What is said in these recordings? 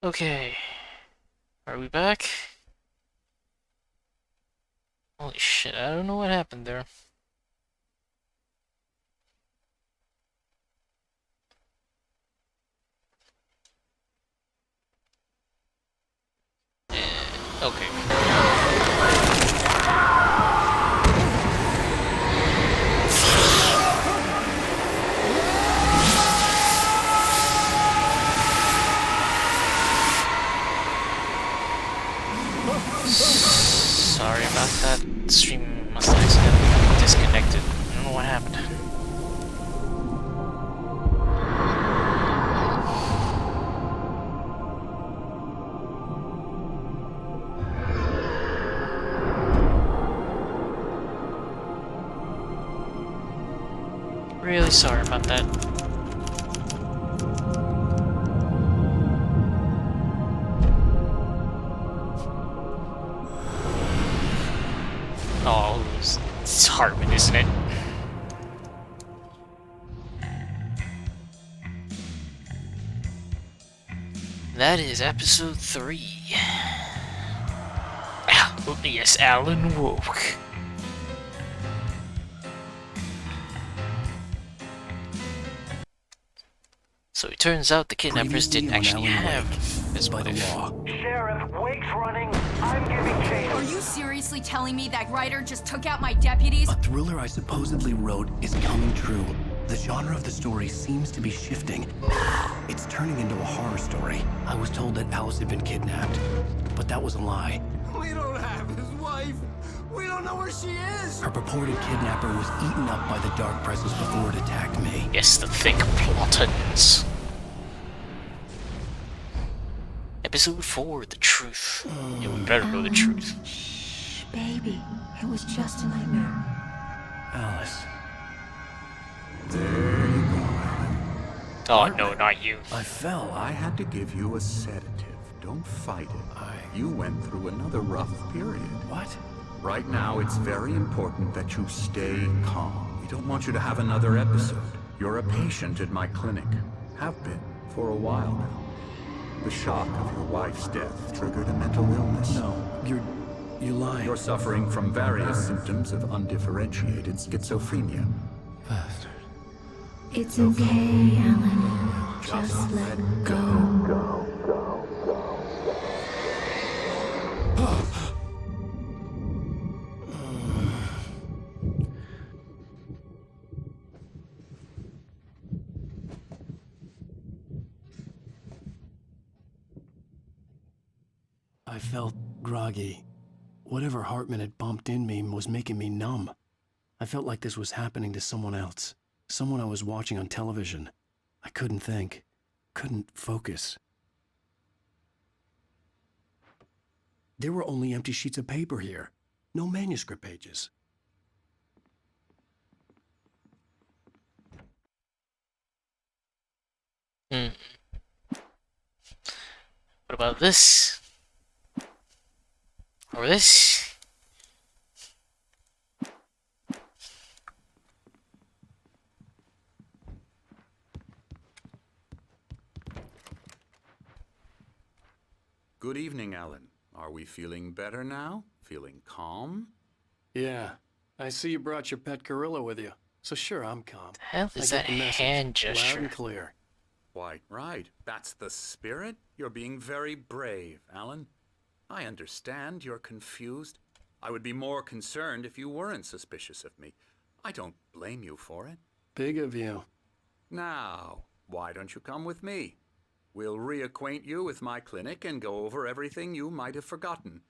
Okay, are we back? Holy shit, I don't know what happened there. Okay. Sorry about that. Stream must have accidentally disconnected. I don't know what happened. Really sorry about that. Oh, it's Hartman, isn't it? That is episode 3. Yes, Alan woke. So it turns out the kidnappers didn't actually have his by the wife. law. Sheriff, Wake's running. I'm giving chase. Are you seriously telling me that writer just took out my deputies? A thriller I supposedly wrote is coming true. The genre of the story seems to be shifting. It's turning into a horror story. I was told that Alice had been kidnapped, but that was a lie. We don't have his wife. We don't know where she is. Her purported kidnapper was eaten up by the dark presence before it attacked me. Yes, the thick plottons. Episode 4, the truth. Yeah, we better know the truth. Shh, baby. It was just a nightmare. Alice, There you go, Alan. Oh, no, not you. I fell. I had to give you a sedative. Don't fight it. You went through another rough period. What? Right now, it's very important that you stay calm. We don't want you to have another episode. You're a patient at my clinic. Have been for a while now. The shock of your wife's death triggered a mental illness. No, you're lying. You're suffering from various symptoms of undifferentiated schizophrenia. Bastard. It's okay, Alan. Just let go. I felt groggy. Whatever Hartman had bumped in me was making me numb. I felt like this was happening to someone else. Someone I was watching on television. I couldn't think. Couldn't focus. There were only empty sheets of paper here. No manuscript pages. Hmm. What about this? Or this? Good evening, Alan. Are we feeling better now? Feeling calm? Yeah. I see you brought your pet gorilla with you. So sure, I'm calm. The hell is I that get the message, hand loud gesture? and clear. Quite right. That's the spirit. You're being very brave, Alan. I understand you're confused. I would be more concerned if you weren't suspicious of me. I don't blame you for it. Big of you. Now, why don't you come with me? We'll reacquaint you with my clinic and go over everything you might have forgotten.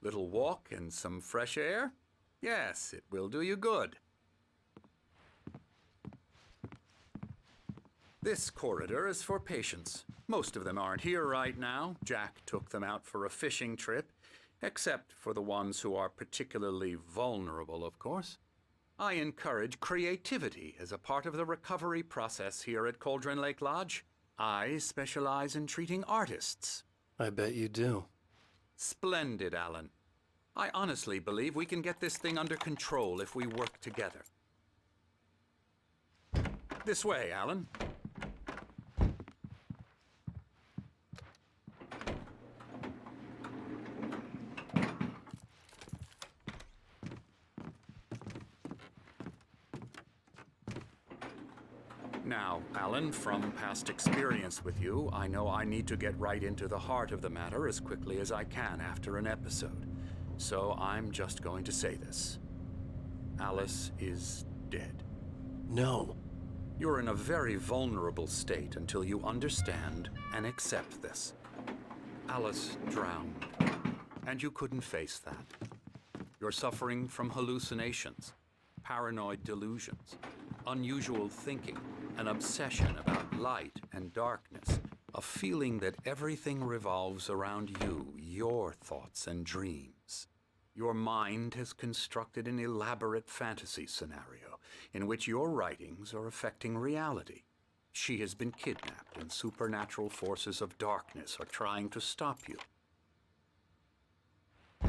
Little walk and some fresh air? Yes, it will do you good. This corridor is for patients. Most of them aren't here right now. Jack took them out for a fishing trip, except for the ones who are particularly vulnerable, of course. I encourage creativity as a part of the recovery process here at Cauldron Lake Lodge. I specialize in treating artists. I bet you do. Splendid, Alan. I honestly believe we can get this thing under control if we work together. This way, Alan. Now, Alan, from past experience with you, I know I need to get right into the heart of the matter as quickly as I can after an episode. So I'm just going to say this. Alice is dead. No. You're in a very vulnerable state until you understand and accept this. Alice drowned, and you couldn't face that. You're suffering from hallucinations, paranoid delusions, unusual thinking, an obsession about light and darkness, a feeling that everything revolves around you, your thoughts and dreams. Your mind has constructed an elaborate fantasy scenario in which your writings are affecting reality. She has been kidnapped, and supernatural forces of darkness are trying to stop you.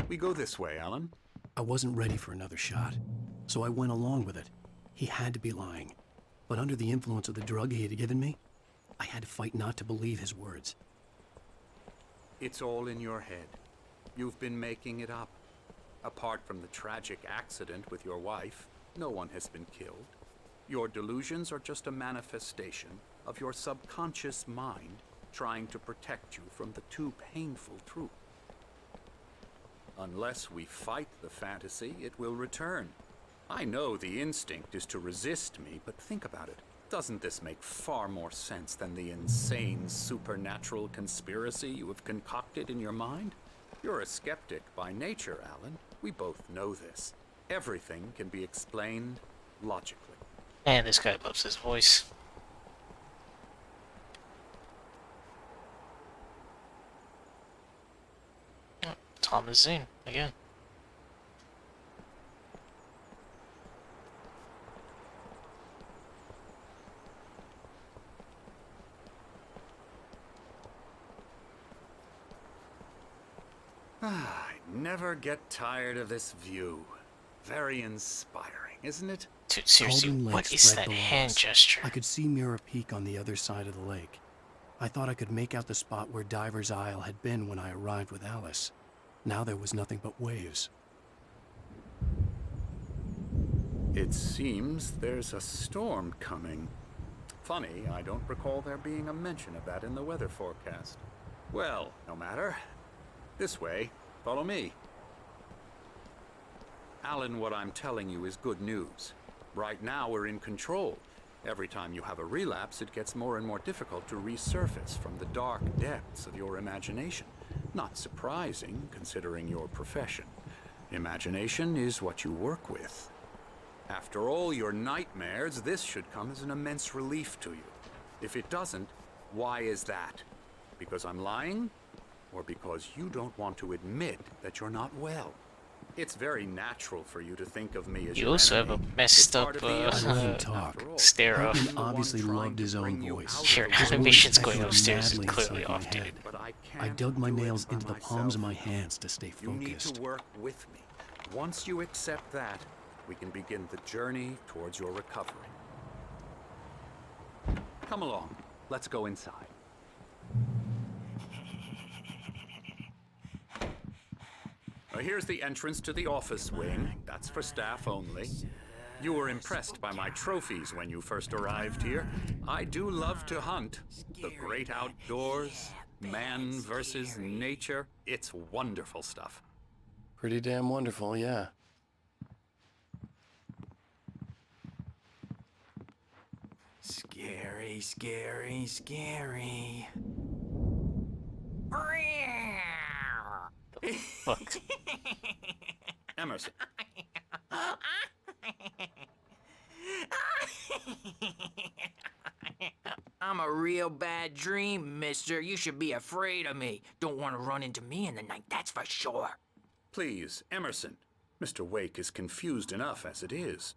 We go this way, Alan. I wasn't ready for another shot, so I went along with it. He had to be lying. But under the influence of the drug he had given me, I had to fight not to believe his words. It's all in your head. You've been making it up. Apart from the tragic accident with your wife, no one has been killed. Your delusions are just a manifestation of your subconscious mind trying to protect you from the too painful truth. Unless we fight the fantasy, it will return. I know the instinct is to resist me, but think about it. Doesn't this make far more sense than the insane supernatural conspiracy you have concocted in your mind? You're a skeptic by nature, Alan. We both know this. Everything can be explained logically. Man, this guy loves his voice. Oh, Thomas Zane again. I never get tired of this view. Very inspiring, isn't it? Dude, seriously, Alden Lake what is spread that below hand us. gesture? I could see Mirror Peak on the other side of the lake. I thought I could make out the spot where Diver's Isle had been when I arrived with Alice. Now there was nothing but waves. It seems there's a storm coming. Funny, I don't recall there being a mention of that in the weather forecast. Well, no matter. This way. Follow me. Alan, what I'm telling you is good news. Right now we're in control. Every time you have a relapse, it gets more and more difficult to resurface from the dark depths of your imagination. Not surprising, considering your profession. Imagination is what you work with. After all your nightmares, this should come as an immense relief to you. If it doesn't, why is that? Because I'm lying? Or because you don't want to admit that you're not well? It's very natural for you to think of me as You your also have a enemy. messed It's part up, of the I let him element, talk. after all. stare off. I'm Hartman the one obviously trying loved to his own bring you voice. out of Your the His animation's words going echoed upstairs is madly clearly inside my off, dude. head. But I I can't dug my do it nails by into the palms of my myself. hands to stay You need focused. to work with me. Once you accept that, we can begin the journey towards your recovery. Come along. Let's go inside. Here's the entrance to the office wing. That's for staff only. You were impressed by my trophies when you first arrived here. I do love to hunt. The great outdoors, man versus nature. It's wonderful stuff. Pretty damn wonderful, yeah. Scary, scary, scary. Fuck. Emerson. I'm a real bad dream, mister. You should be afraid of me. Don't want to run into me in the night, that's for sure. Please, Emerson. Mr. Wake is confused enough as it is.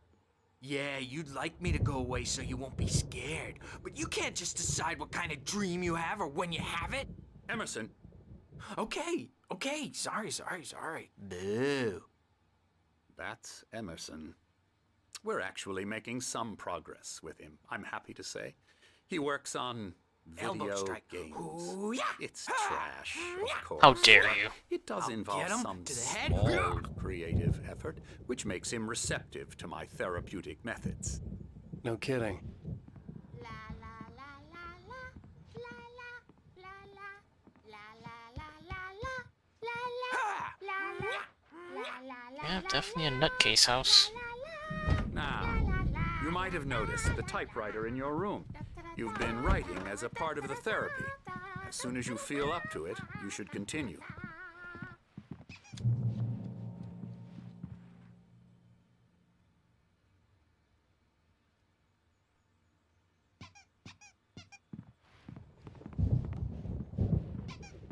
Yeah, you'd like me to go away so you won't be scared. But you can't just decide what kind of dream you have or when you have it. Emerson. Okay. Sorry. Boo. That's Emerson. We're actually making some progress with him, I'm happy to say. He works on Elbow video strike. games. Ooh, yeah. It's trash, of course. How dare but you. It does I'll involve get him some to the head. small creative effort, which makes him receptive to my therapeutic methods. No kidding. Yeah, definitely a nutcase house. Now, you might have noticed the typewriter in your room. You've been writing as a part of the therapy. As soon as you feel up to it, you should continue.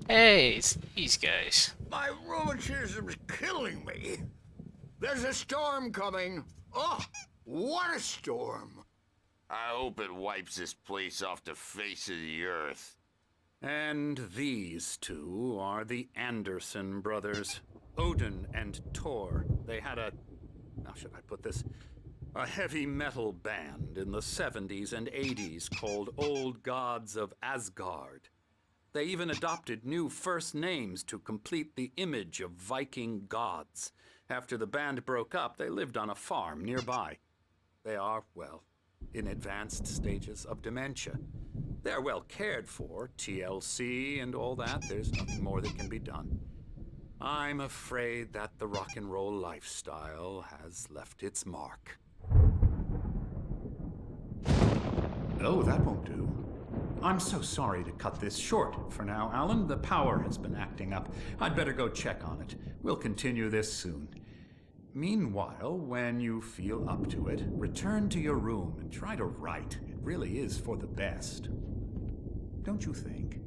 Hey, it's these guys. My rheumatism's killing me. There's a storm coming. Oh, what a storm. I hope it wipes this place off the face of the earth. And these two are the Anderson brothers, Odin and Thor. They had how should I put this? A heavy metal band in the 70s and 80s called Old Gods of Asgard. They even adopted new first names to complete the image of Viking gods. After the band broke up, they lived on a farm nearby. They are, well, in advanced stages of dementia. They're well cared for, TLC and all that. There's nothing more that can be done. I'm afraid that the rock and roll lifestyle has left its mark. Oh, that won't do. I'm so sorry to cut this short for now, Alan. The power has been acting up. I'd better go check on it. We'll continue this soon. Meanwhile, when you feel up to it, return to your room and try to write. It really is for the best. Don't you think?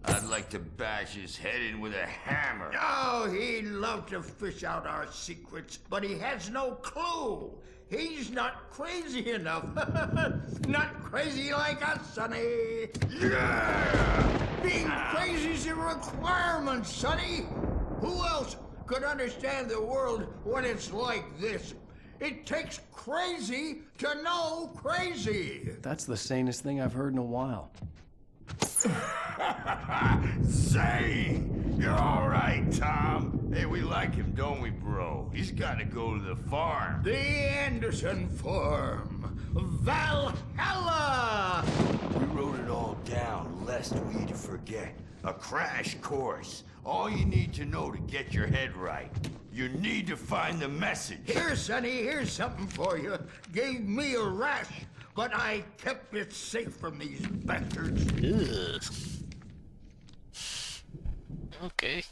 I'd like to bash his head in with a hammer. Oh, he'd love to fish out our secrets, but he has no clue. He's not crazy enough. Not crazy like us, Sonny. Yeah! Being crazy's a requirement, Sonny. Who else could understand the world when it's like this? It takes crazy to know crazy. That's the sanest thing I've heard in a while. Zane! You're all right, Tom. Hey, we like him, don't we, bro? He's got to go to the farm. The Anderson Farm. Valhalla! We wrote it all down, lest we forget. A crash course. All you need to know to get your head right. You need to find the message. Here, Sonny, here's something for you. Gave me a rash, but I kept it safe from these bastards. Ugh. Okay.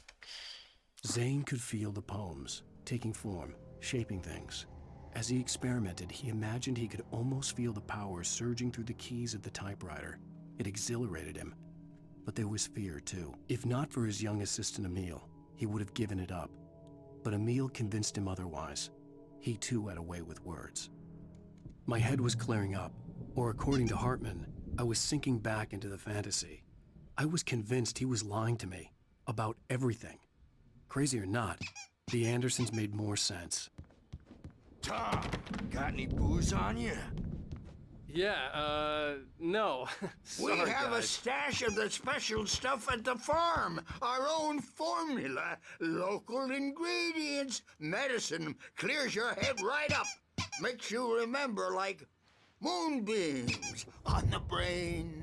Zane could feel the poems, taking form, shaping things. As he experimented, he imagined he could almost feel the power surging through the keys of the typewriter. It exhilarated him. But there was fear, too. If not for his young assistant Emil, he would have given it up. But Emil convinced him otherwise. He too had a way with words. My head was clearing up, or according to Hartman, I was sinking back into the fantasy. I was convinced he was lying to me about everything. Crazy or not, the Andersons made more sense. Tom, got any booze on you? Yeah, no. We Sorry, have a guys. stash of the special stuff at the farm. Our own formula. Local ingredients. Medicine clears your head right up. Makes you remember like moonbeams on the brain.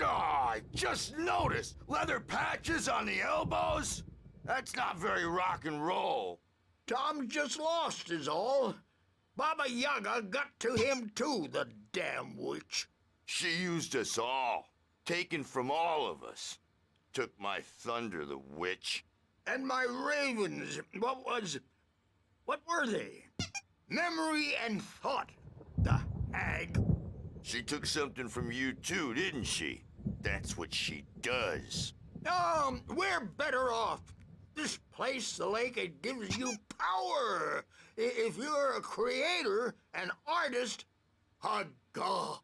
Oh, I just noticed. Leather patches on the elbows? That's not very rock and roll. Tom just lost is all. Baba Yaga got to him too, the damn witch. She used us all. Taken from all of us. Took my thunder, the witch. And my ravens, what were they? Memory and thought, the hag. She took something from you too, didn't she? That's what she does. We're better off. This place, the lake, it gives you power. If you're a creator, an artist, a god.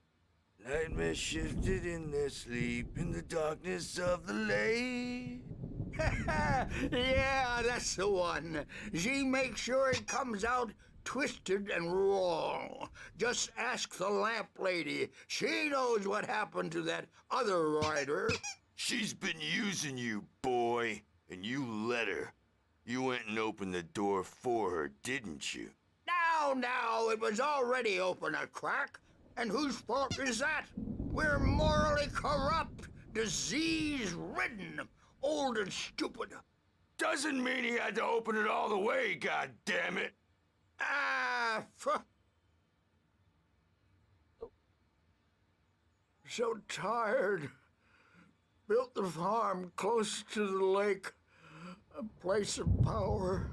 Nightmare shifted in their sleep in the darkness of the lake. Yeah, that's the one. She makes sure it comes out twisted and wrong. Just ask the lamp lady. She knows what happened to that other writer. She's been using you, boy, and you let her. You went and opened the door for her, didn't you? Now, it was already open a crack. And whose fault is that? We're morally corrupt, disease-ridden. old and stupid. Doesn't mean he had to open it all the way, god damn it. Ah, so tired. Built the farm close to the lake, a place of power.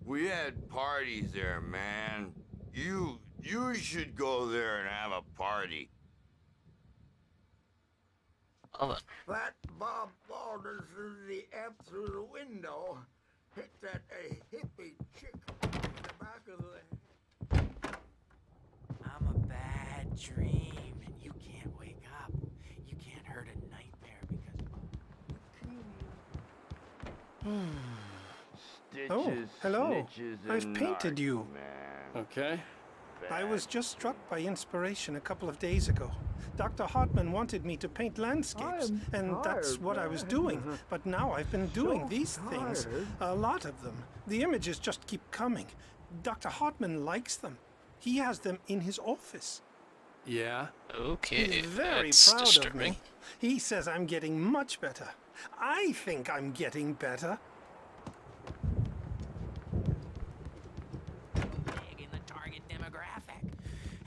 We had parties there, man. You should go there and have a party. Hold on. That Bob Balder threw the amp through the window, hit that hippie chick in the back of the head. I'm a bad dream, and you can't wake up. You can't hurt a nightmare because... Oh, hello. I've painted you. Okay. I was just struck by inspiration a couple of days ago. Dr. Hartman wanted me to paint landscapes, and that's what I was doing. But now I've been doing these things, a lot of them. The images just keep coming. Dr. Hartman likes them. He has them in his office. Yeah? Okay, He's very that's proud disturbing. of me. He says I'm getting much better. I think I'm getting better. In the target demographic.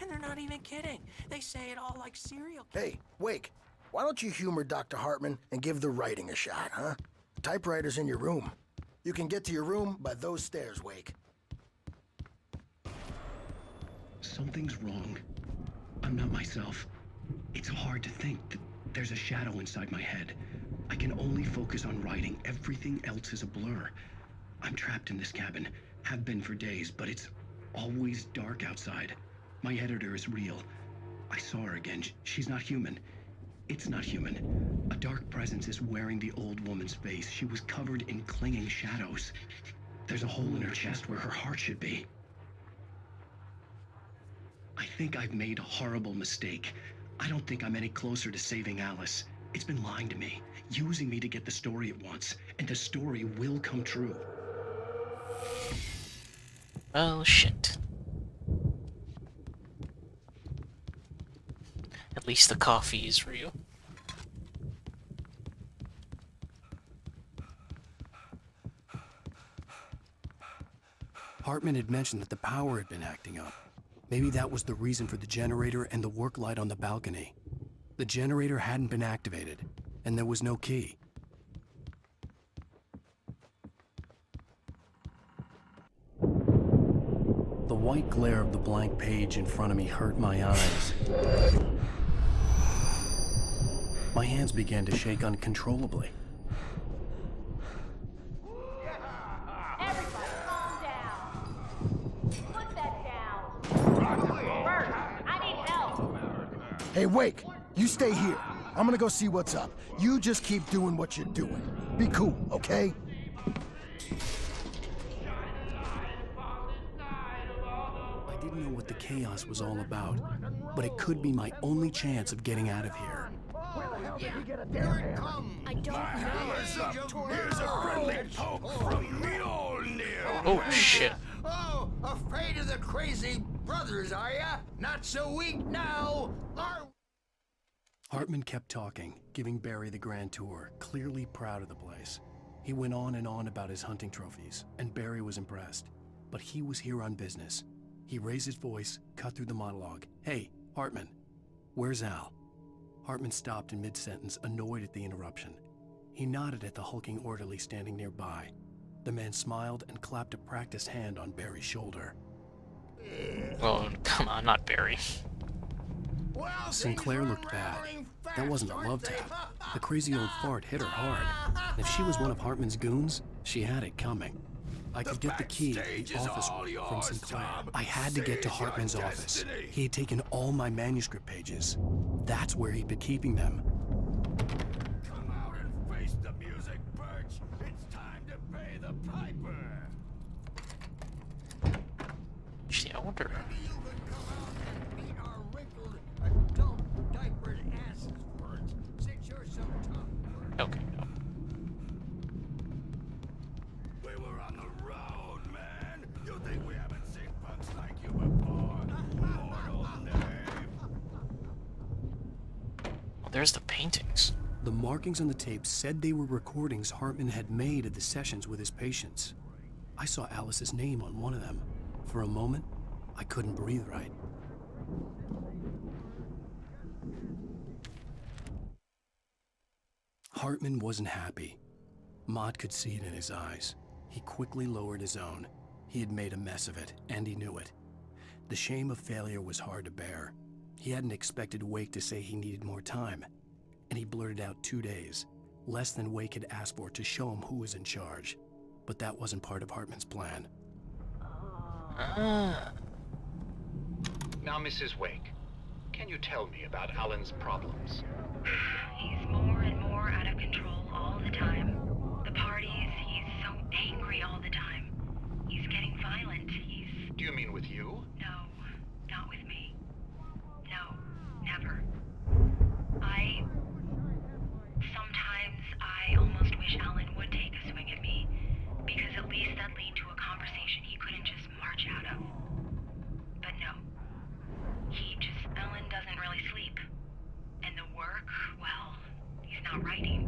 And they're not even kidding. They say it all like serial killers. Hey, Wake, why don't you humor Dr. Hartman and give the writing a shot, huh? The typewriter's in your room. You can get to your room by those stairs, Wake. Something's wrong. I'm not myself. It's hard to think that there's a shadow inside my head. I can only focus on writing. Everything else is a blur. I'm trapped in this cabin. Have been for days, but it's always dark outside. My editor is real. I saw her again. She's not human. It's not human. A dark presence is wearing the old woman's face. She was covered in clinging shadows. There's a hole in her chest where her heart should be. I think I've made a horrible mistake. I don't think I'm any closer to saving Alice. It's been lying to me, using me to get the story it wants, and the story will come true. Well, shit. At least the coffee is real. Hartman had mentioned that the power had been acting up. Maybe that was the reason for the generator and the work light on the balcony. The generator hadn't been activated, and there was no key. The white glare of the blank page in front of me hurt my eyes. My hands began to shake uncontrollably. Everybody, calm down. Put that down. Bert, I need help. Hey, Wake, you stay here. I'm gonna go see what's up. You just keep doing what you're doing. Be cool, okay? I didn't know what the chaos was all about, but it could be my only chance of getting out of here. Here it comes. I don't know. Here's a friendly poke from Mjolnir. Oh, shit. Oh, afraid of the crazy brothers, are ya? Not so weak now, are Hartman kept talking, giving Barry the grand tour, clearly proud of the place. He went on and on about his hunting trophies, and Barry was impressed. But he was here on business. He raised his voice, cut through the monologue. Hey, Hartman, where's Al? Hartman stopped in mid-sentence, annoyed at the interruption. He nodded at the hulking orderly standing nearby. The man smiled and clapped a practiced hand on Barry's shoulder. Oh, come on, not Barry. well, Sinclair looked bad. That wasn't a love tap. The crazy old fart hit her hard. And if she was one of Hartman's goons, she had it coming. I could get the key to the office room from Sinclair. I had to get to Hartman's office. He had taken all my manuscript pages. That's where he'd been keeping them. Come out and face the music, Birch. It's time to pay the piper. Gee, I wonder. you could come out and beat our wrinkled, adult, diapered asses for it, since you're so tough. Okay, no. We were on the road, man. You think we haven't seen punks like you before? Mortal knave. Well, there's the paintings. The markings on the tape said they were recordings Hartman had made at the sessions with his patients. I saw Alice's name on one of them. For a moment, I couldn't breathe right. Hartman wasn't happy. Maud could see it in his eyes. He quickly lowered his own. He had made a mess of it, and he knew it. The shame of failure was hard to bear. He hadn't expected Wake to say he needed more time, and he blurted out 2 days, less than Wake had asked for to show him who was in charge. But that wasn't part of Hartman's plan. Now, Mrs. Wake, can you tell me about Alan's problems? He's more and more out of control all the time. The parties, he's so angry all the time. He's getting violent. Do you mean with you? No, not with me. No, never. Sometimes I almost wish Alan would take a swing at me, because at least that lead to a conversation he couldn't just march out of. But no. Alan doesn't really sleep. And the work, well, he's not writing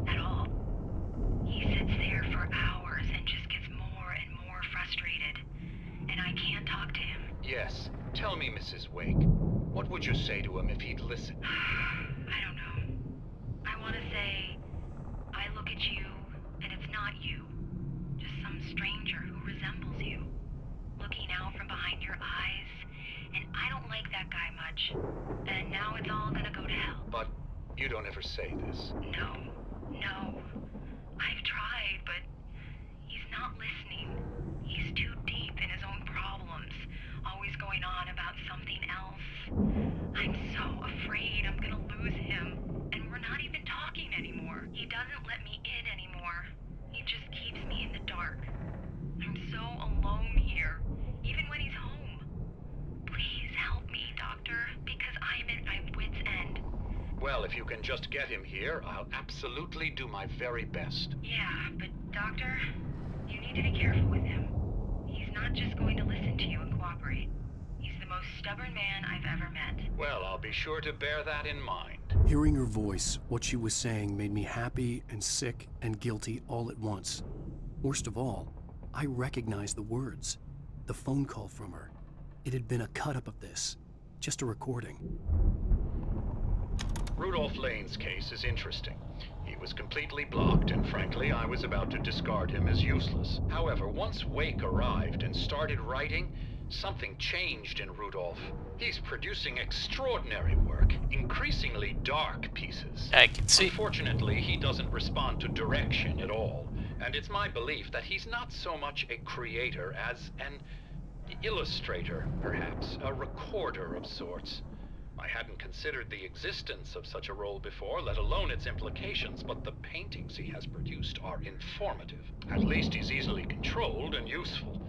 at all. He sits there for hours and just gets more and more frustrated. And I can't talk to him. Yes. Tell me, Mrs. Wake, what would you say to him if he'd listen? I don't know. I want to say, I look at you, and it's not you. Just some stranger who resembles you. Looking out from behind your eyes, and I don't like that guy much. And now it's all gonna go to hell. But you don't ever say this. No. I've tried, but he's not listening. He's too deep in his own problems, always going on about something else. I'm so afraid I'm gonna lose him, and we're not even talking anymore. He doesn't let me in anymore. He just keeps me in the dark. I'm so alone here, even when he's home. Please help me, Doctor, because I'm at my wit's end. Well, if you can just get him here, I'll absolutely do my very best. Yeah, but Doctor, you need to be careful with him. He's not just going to listen to you and cooperate. He's the most stubborn man I've ever met. Well, I'll be sure to bear that in mind. Hearing her voice, what she was saying made me happy and sick and guilty all at once. Worst of all, I recognized the words. The phone call from her. It had been a cut-up of this. Just a recording. Rudolph Lane's case is interesting. He was completely blocked, and frankly, I was about to discard him as useless. However, once Wake arrived and started writing, something changed in Rudolph. He's producing extraordinary work, increasingly dark pieces. I can see. Unfortunately, he doesn't respond to direction at all, and it's my belief that he's not so much a creator as an illustrator, perhaps, a recorder of sorts. I hadn't considered the existence of such a role before, let alone its implications, but the paintings he has produced are informative. At least he's easily controlled and useful.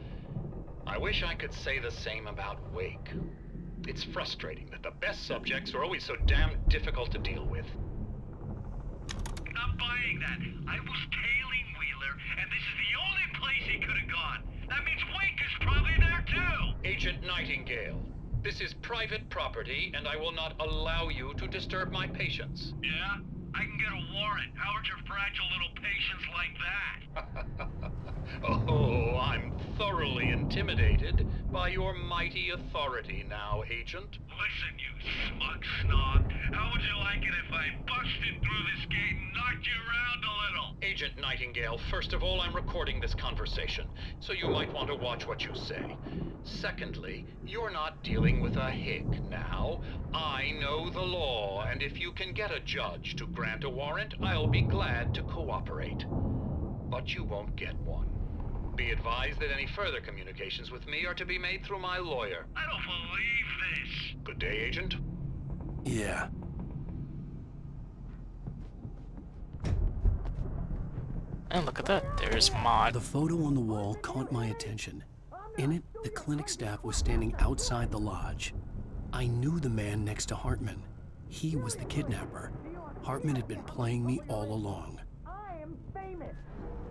I wish I could say the same about Wake. It's frustrating that the best subjects are always so damn difficult to deal with. Not buying that. I was tailing Wheeler, and this is the only place he could have gone. That means Wake is probably there too! Agent Nightingale, this is private property, and I will not allow you to disturb my patients. Yeah? I can get a warrant. How would your fragile little patients like that? Oh, I'm thoroughly intimidated by your mighty authority now, Agent. Listen, you smug snob. How would you like it if I busted through this gate and knocked you around a little? Agent Nightingale, first of all, I'm recording this conversation, so you might want to watch what you say. Secondly, you're not dealing with a hick now. I know the law, and if you can get a judge to grant a warrant, I'll be glad to cooperate. But you won't get one. Be advised that any further communications with me are to be made through my lawyer. I don't believe this. Good day, Agent. Yeah. And look at that, there's Maud. The photo on the wall caught my attention. In it, the clinic staff was standing outside the lodge. I knew the man next to Hartman. He was the kidnapper. Hartman had been playing me all along. I am famous.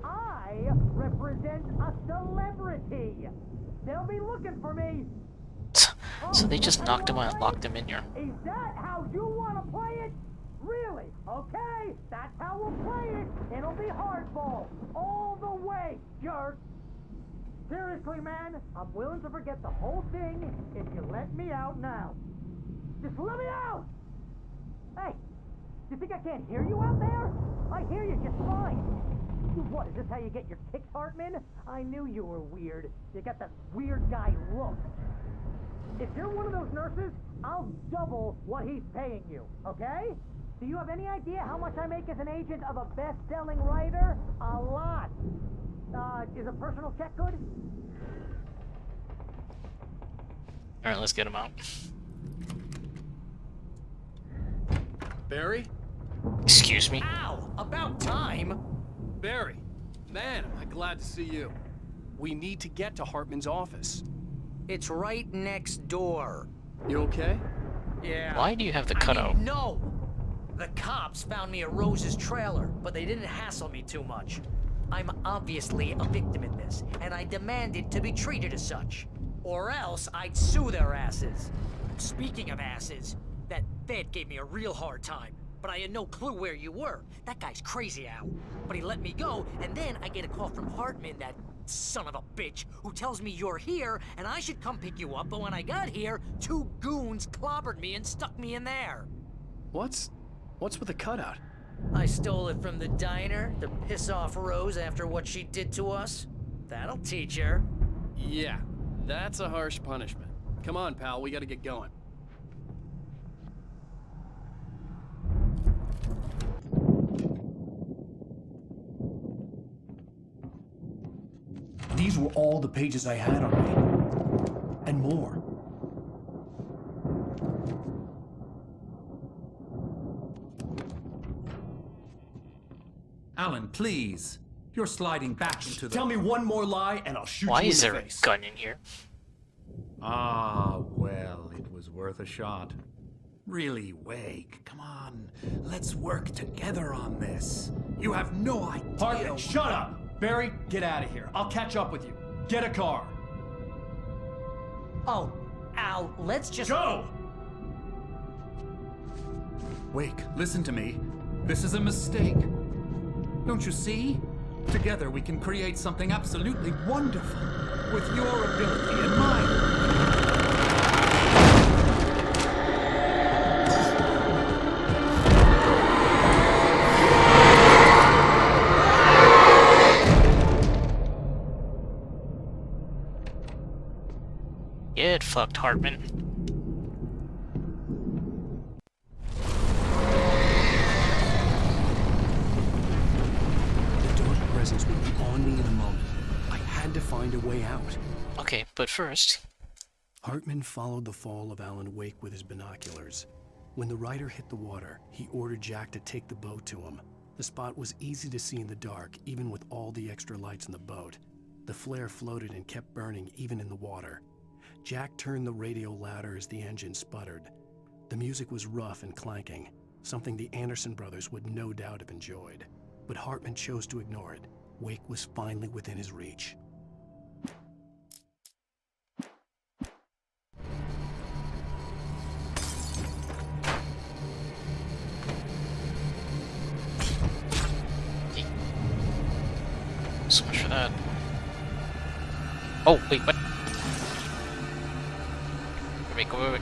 I represent a celebrity. They'll be looking for me. So they just knocked him out and locked him in here. Is that how you want to play it? Really? Okay. That's how we'll play it. It'll be hardball all the way, jerk. Seriously, man, I'm willing to forget the whole thing if you let me out now. Just let me out! Hey, you think I can't hear you out there? I hear you just fine. What, is this how you get your kicks, Hartman? I knew you were weird. You got that weird guy look. If you're one of those nurses, I'll double what he's paying you, okay? Do you have any idea how much I make as an agent of a best-selling writer? A lot. Is a personal check good? Alright, let's get him out. Barry? Excuse me? Ow! About time! Barry! Man, am I glad to see you. We need to get to Hartman's office. It's right next door. You okay? Yeah. Why do you have the cutout? No! The cops found me at Rose's trailer, but they didn't hassle me too much. I'm obviously a victim in this, and I demanded to be treated as such. Or else I'd sue their asses. Speaking of asses, that Fed gave me a real hard time, but I had no clue where you were. That guy's crazy, Al. But he let me go, and then I get a call from Hartman, that son of a bitch, who tells me you're here, and I should come pick you up, but when I got here, 2 goons clobbered me and stuck me in there. What's with the cutout? I stole it from the diner to piss off Rose after what she did to us. That'll teach her. Yeah, that's a harsh punishment. Come on, pal, we gotta get going. These were all the pages I had on me. And more. Alan, please. You're sliding back into the... Tell me one more lie and I'll shoot Why you in is the there face. a gun in here? Ah, well, it was worth a shot. Really, Wake, come on. Let's work together on this. You have no idea... Hartman, shut up! Barry, get out of here. I'll catch up with you. Get a car. Oh, Al, let's just... Go! Wake, listen to me. This is a mistake. Don't you see? Together we can create something absolutely wonderful. With your ability and mine. Get fucked, Hartman. The dark presence would be on me in a moment. I had to find a way out. Okay, but first... Hartman followed the fall of Alan Wake with his binoculars. When the rider hit the water, he ordered Jack to take the boat to him. The spot was easy to see in the dark, even with all the extra lights in the boat. The flare floated and kept burning even in the water. Jack turned the radio louder as the engine sputtered. The music was rough and clanking, something the Anderson brothers would no doubt have enjoyed. But Hartman chose to ignore it. Wake was finally within his reach. So much for that. Oh, wait, what? Wait, wait.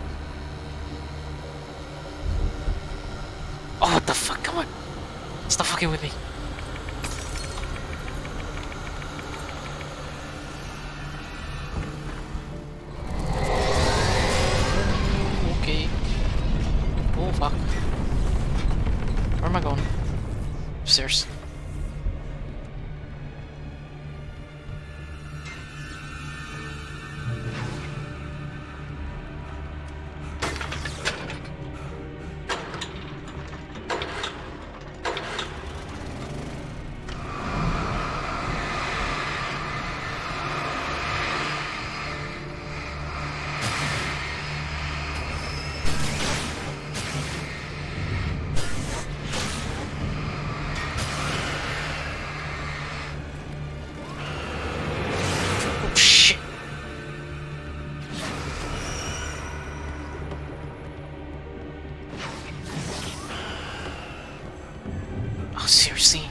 Oh, what the fuck? Come on. Stop fucking with me. Okay. Oh, fuck. Where am I going? Upstairs. Oh, seriously?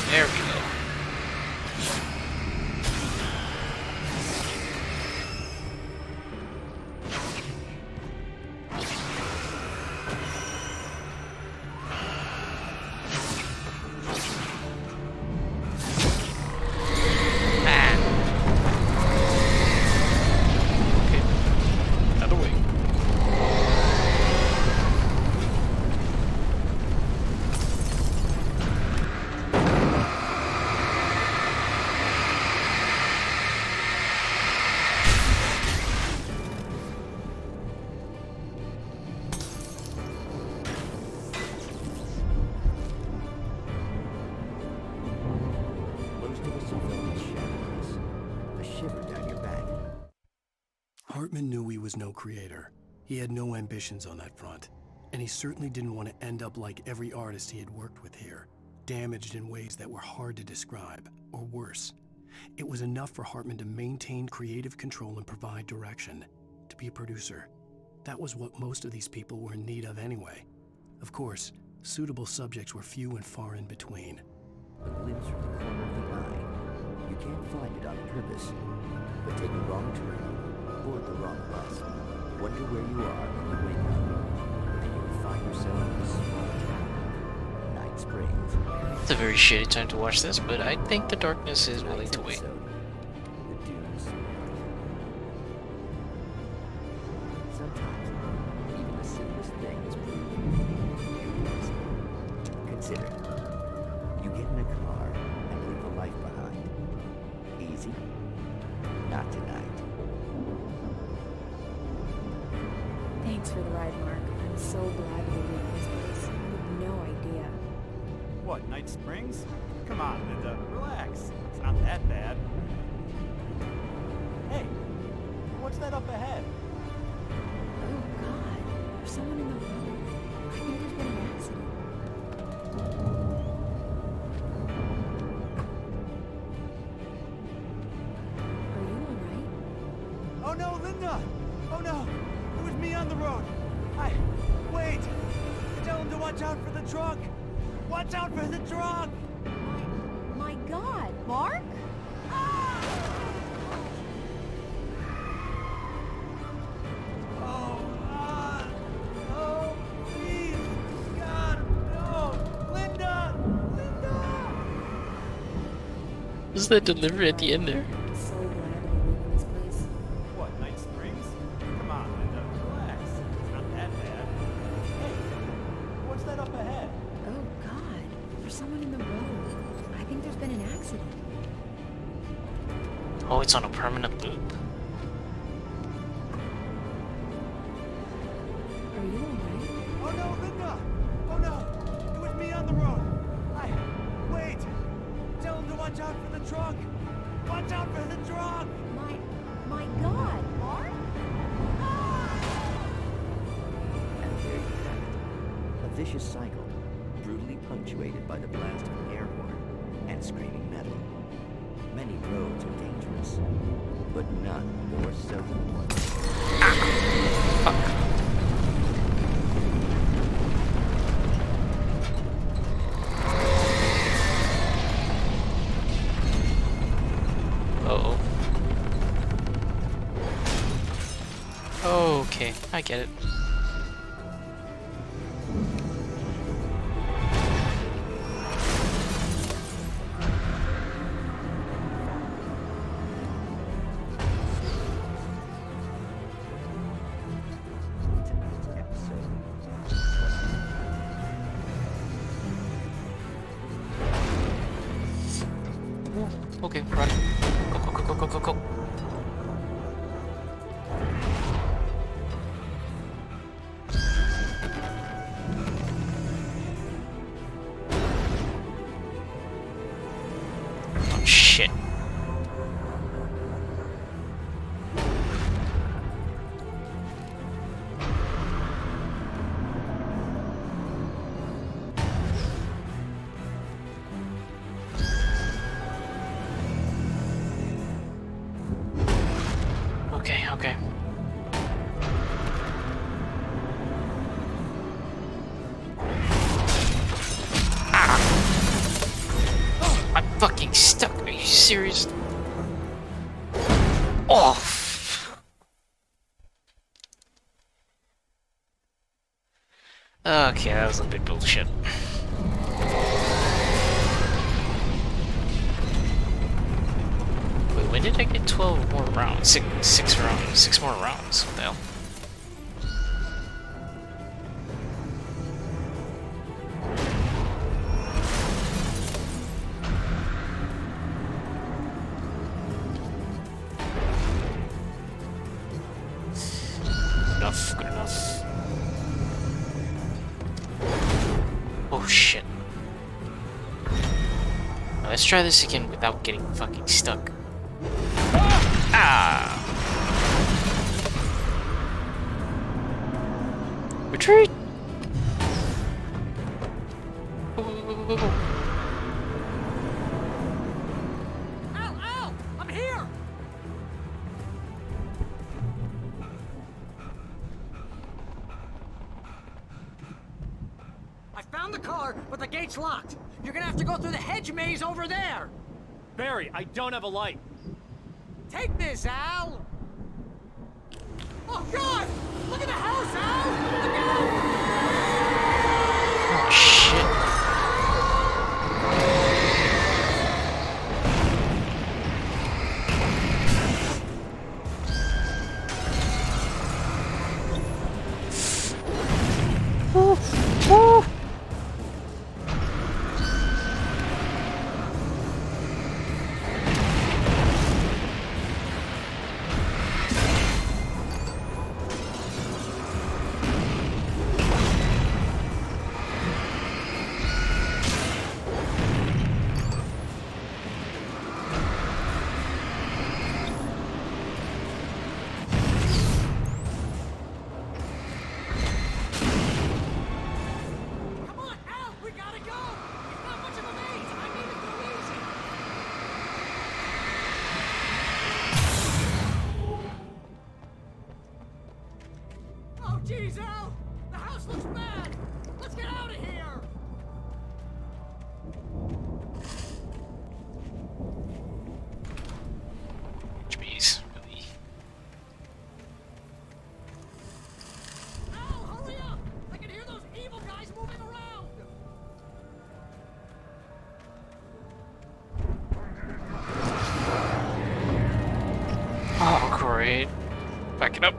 There we go. Hartman knew he was no creator. He had no ambitions on that front. And he certainly didn't want to end up like every artist he had worked with here, damaged in ways that were hard to describe, or worse. It was enough for Hartman to maintain creative control and provide direction, to be a producer. That was what most of these people were in need of anyway. Of course, suitable subjects were few and far in between. A glimpse from the corner of the eye. You can't find it on purpose, but take a wrong turn, board the wrong bus, wonder where you are when you wake up, and you'll find yourself in a small town, Night Springs. It's a very shitty time to watch this, but I think the darkness is willing to wait. The dunes. Sometimes, even the simplest thing is proven. Consider, you get in a car and leave a life behind. Easy? Not tonight. Thanks for the ride, Mark. I'm so glad we were in this place. You have no idea. What, Night Springs? Come on, Linda, relax. It's not that bad. Hey, what's that up ahead? Oh, God. There's someone in the road. I think there's been an accident. Are you alright? Oh no, Linda! Oh no! It was me on the road! Wait! Tell him to watch out for the truck! Watch out for the truck! My God, Mark? Oh, please! God, no! Linda! Is that delivery at the end there? I'm so glad we live in this place. What, Night Springs? Come on, Linda, relax. It's not that bad. Hey, what's that up ahead? Oh, God. There's someone in the road. I think there's been an accident. Oh, it's on a permanent loop. Are you alright? Oh no, Linda! Oh no! It was me on the road! Wait! Tell him to watch out for the truck! Watch out for the truck! My God, Mark? And there you have it. A vicious cycle, brutally punctuated by the blast of an air horn and screaming metal. Many roads are dangerous, but none more so than one. Uh-oh. Okay, I get it. Okay, run. Go, go, go, go, go, go, go. Okay, okay. Ah! I'm fucking stuck. Are you serious? Oh! Okay, that was a bit bullshit. Wait, when did I get 12 more rounds? Six rounds. 6 more rounds. What the hell? Enough, good enough. Oh shit. Now, let's try this again without getting fucking stuck. Ah! Retreat! Al! I'm here! I found the car, but the gate's locked. You're gonna have to go through the hedge maze over there. Barry, I don't have a light. Take this, Al! Oh, God! Look at the house, Al! Look out! Oh, shit. Jeez, Al! The house looks bad! Let's get out of here! Jeez, really? Al, hurry up! I can hear those evil guys moving around! Oh, great. Back it up.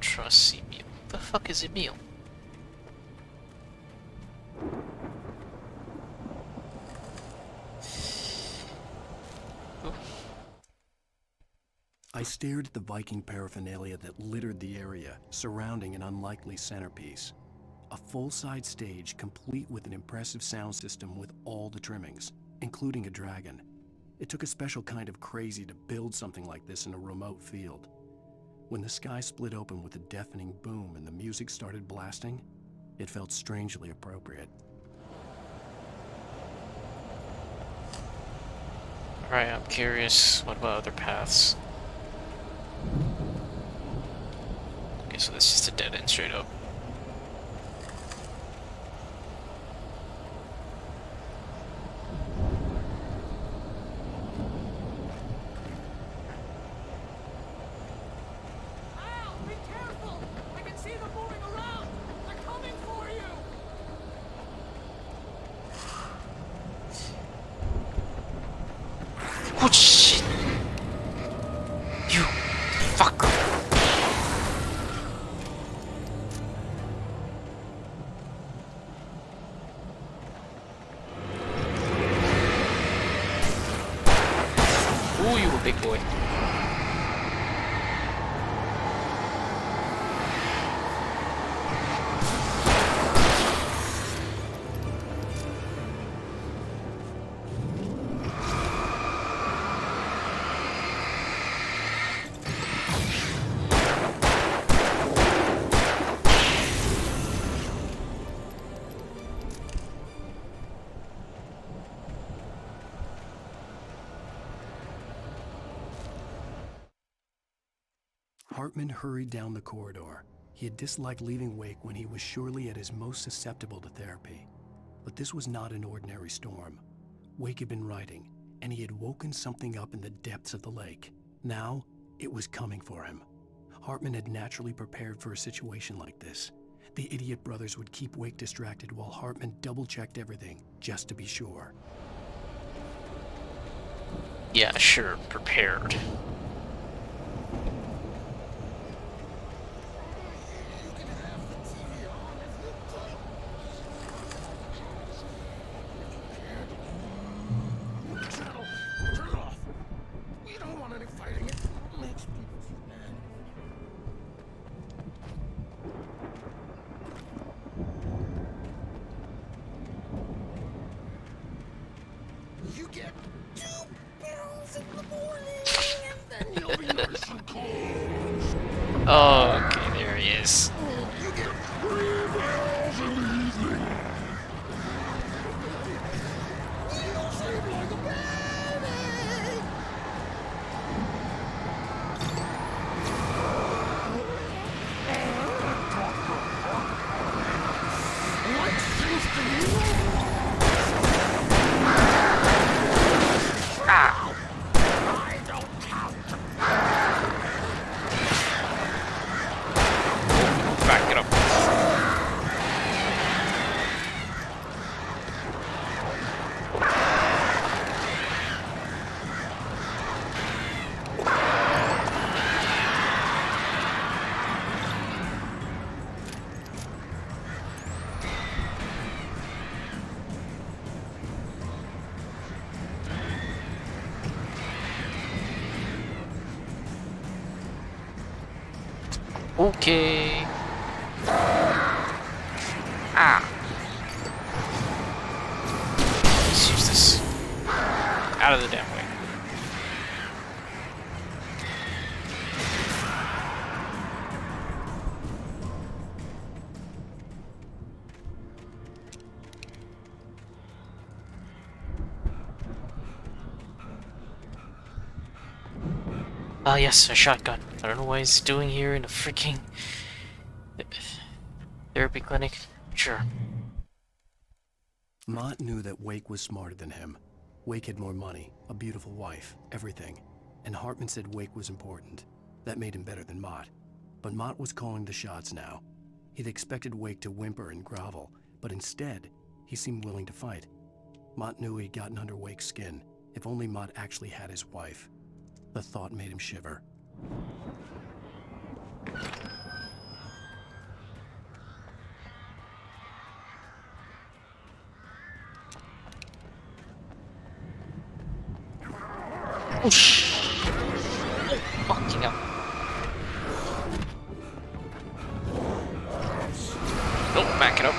Trust Emil. What the fuck is Emil? I stared at the Viking paraphernalia that littered the area, surrounding an unlikely centerpiece. A full-side stage complete with an impressive sound system with all the trimmings, including a dragon. It took a special kind of crazy to build something like this in a remote field. When the sky split open with a deafening boom and the music started blasting, it felt strangely appropriate. Alright, I'm curious. What about other paths? Okay, so this is just a dead end straight up. Oh shit! You fucker! Ooh, you a big boy. Hartman hurried down the corridor. He had disliked leaving Wake when he was surely at his most susceptible to therapy. But this was not an ordinary storm. Wake had been writing, and he had woken something up in the depths of the lake. Now, it was coming for him. Hartman had naturally prepared for a situation like this. The idiot brothers would keep Wake distracted while Hartman double-checked everything, just to be sure. Yeah, sure, prepared. You get 2 pills in the morning, and then you'll be nice and cold. Oh, okay, there he is. You get 3 pills in the evening. You'll sleep like a baby. What seems to be wrong? I don't count. Back it up. Okay. Ah. Let's use this. Out of the damn way. Ah, yes, a shotgun. I don't know what he's doing here in a freaking therapy clinic. Sure. Mott knew that Wake was smarter than him. Wake had more money, a beautiful wife, everything. And Hartman said Wake was important. That made him better than Mott. But Mott was calling the shots now. He'd expected Wake to whimper and grovel, but instead, he seemed willing to fight. Mott knew he'd gotten under Wake's skin. If only Mott actually had his wife. The thought made him shiver. Oh, fucking hell. Nope, back it up.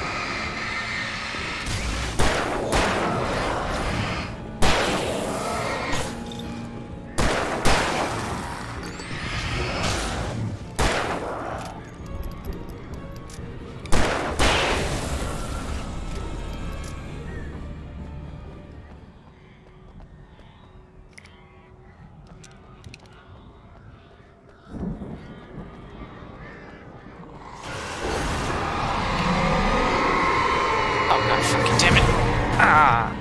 Fucking damn it. Ah.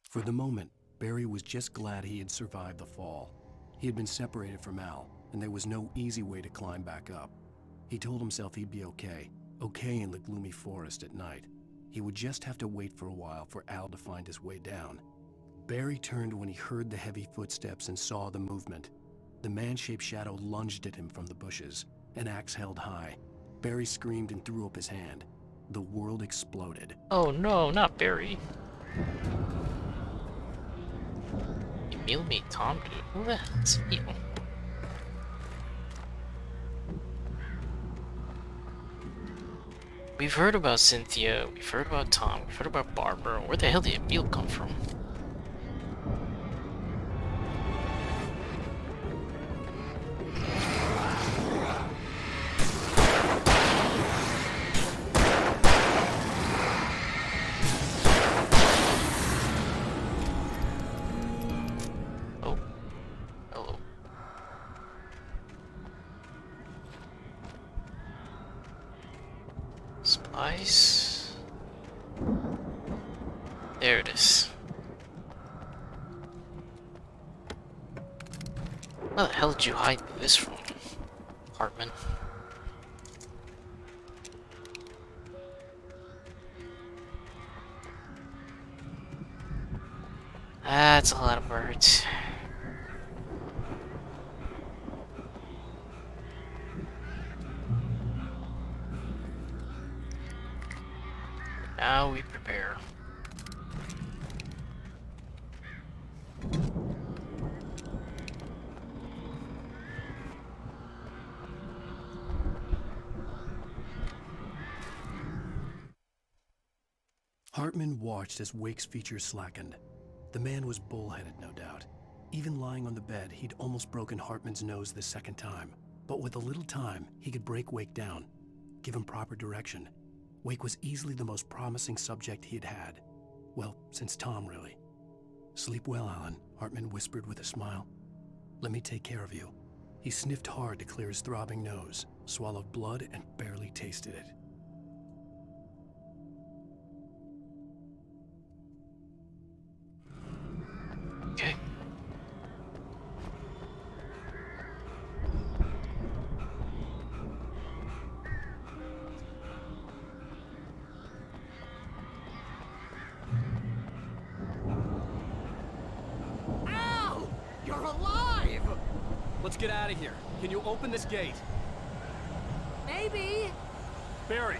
For the moment, Barry was just glad he had survived the fall. He had been separated from Al, and there was no easy way to climb back up. He told himself he'd be okay in the gloomy forest at night. He would just have to wait for a while for Al to find his way down. Barry turned when he heard the heavy footsteps and saw the movement. The man-shaped shadow lunged at him from the bushes, an axe held high. Barry screamed and threw up his hand. The world exploded. Oh no, not Barry. You meal me, Tom, dude. Who the hell's you? We've heard about Cynthia, we've heard about Tom, we've heard about Barbara. Where the hell did Emil come from? Device. There it is. Where the hell did you hide this from, Hartman? That's a lot of birds. Now we prepare. Hartman watched as Wake's features slackened. The man was bullheaded, no doubt. Even lying on the bed, he'd almost broken Hartman's nose the second time. But with a little time, he could break Wake down, give him proper direction. Wake was easily the most promising subject he had had. Well, since Tom, really. Sleep well, Alan, Hartman whispered with a smile. Let me take care of you. He sniffed hard to clear his throbbing nose, swallowed blood, and barely tasted it. Okay. Al! You're alive! Let's get out of here. Can you open this gate? Maybe. Barry!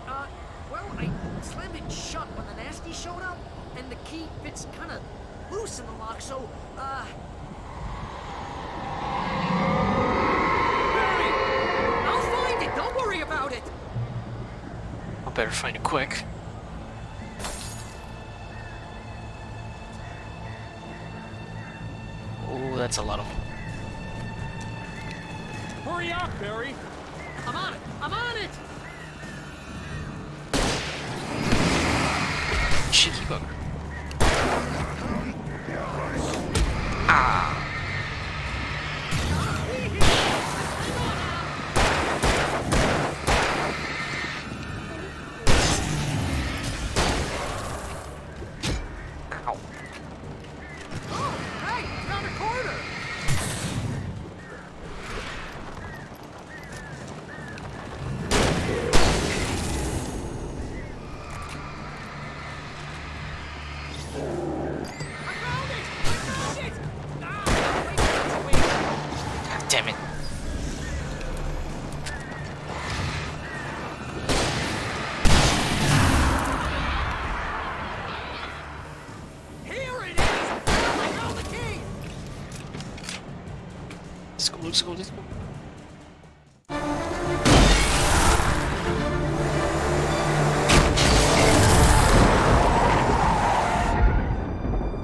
Well, I slammed it shut when the nasty showed up, and the key fits kind of loose in the lock, so, Barry! I'll find it! Don't worry about it! I better find it quick. Oh, that's a lot of them. Hurry up, Barry! I'm on it! I'm on it! Cheeky bugger. Ah. Ow. Oh, hey! Found a corner! Damn it. Here it is! I found the key! Let's go, let's go, let's go.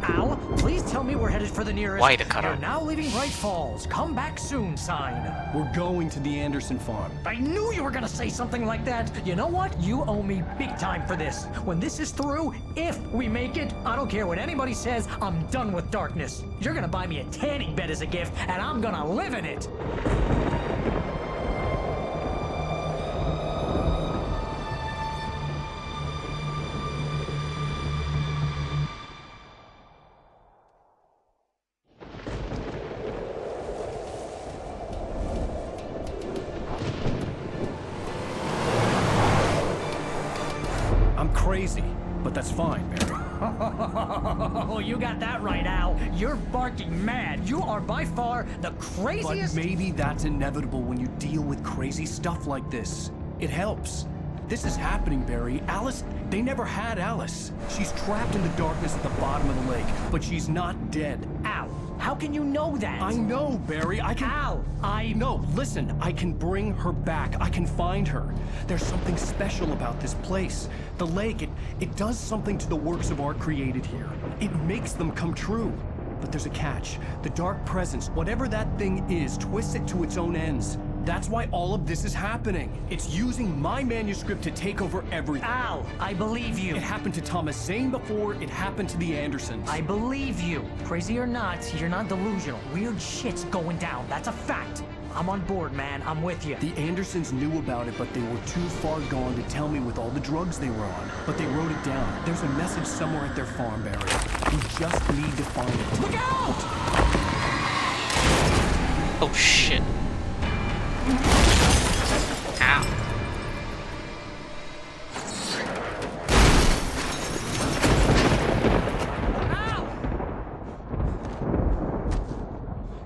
Al, please tell me we're headed for the nearest. Why the cutout? You're now leaving Bright Falls. Come back soon sign. We're going to the Anderson farm. I knew you were gonna say something like that. You know what? You owe me big time for this. When this is through, if we make it, I don't care what anybody says, I'm done with darkness. You're gonna buy me a tanning bed as a gift, and I'm gonna live in it. I'm crazy, but that's fine, Barry. Oh, you got that right, Al. You're barking mad. You are by far the craziest. But maybe that's inevitable when you deal with crazy stuff like this. It helps. This is happening, Barry. Alice, they never had Alice. She's trapped in the darkness at the bottom of the lake, but she's not dead. Al, how can you know that? I know, Barry. I can... Al, No, listen. I can bring her back. I can find her. There's something special about this place. The lake, it does something to the works of art created here. It makes them come true. But there's a catch. The dark presence, whatever that thing is, twists it to its own ends. That's why all of this is happening. It's using my manuscript to take over everything. Al, I believe you. It happened to Thomas Zane before it happened to the Andersons. I believe you. Crazy or not, you're not delusional. Weird shit's going down. That's a fact. I'm on board, man. I'm with you. The Andersons knew about it, but they were too far gone to tell me with all the drugs they were on. But they wrote it down. There's a message somewhere at their farm, Barry. We just need to find it. Look out! Oh shit. Ow.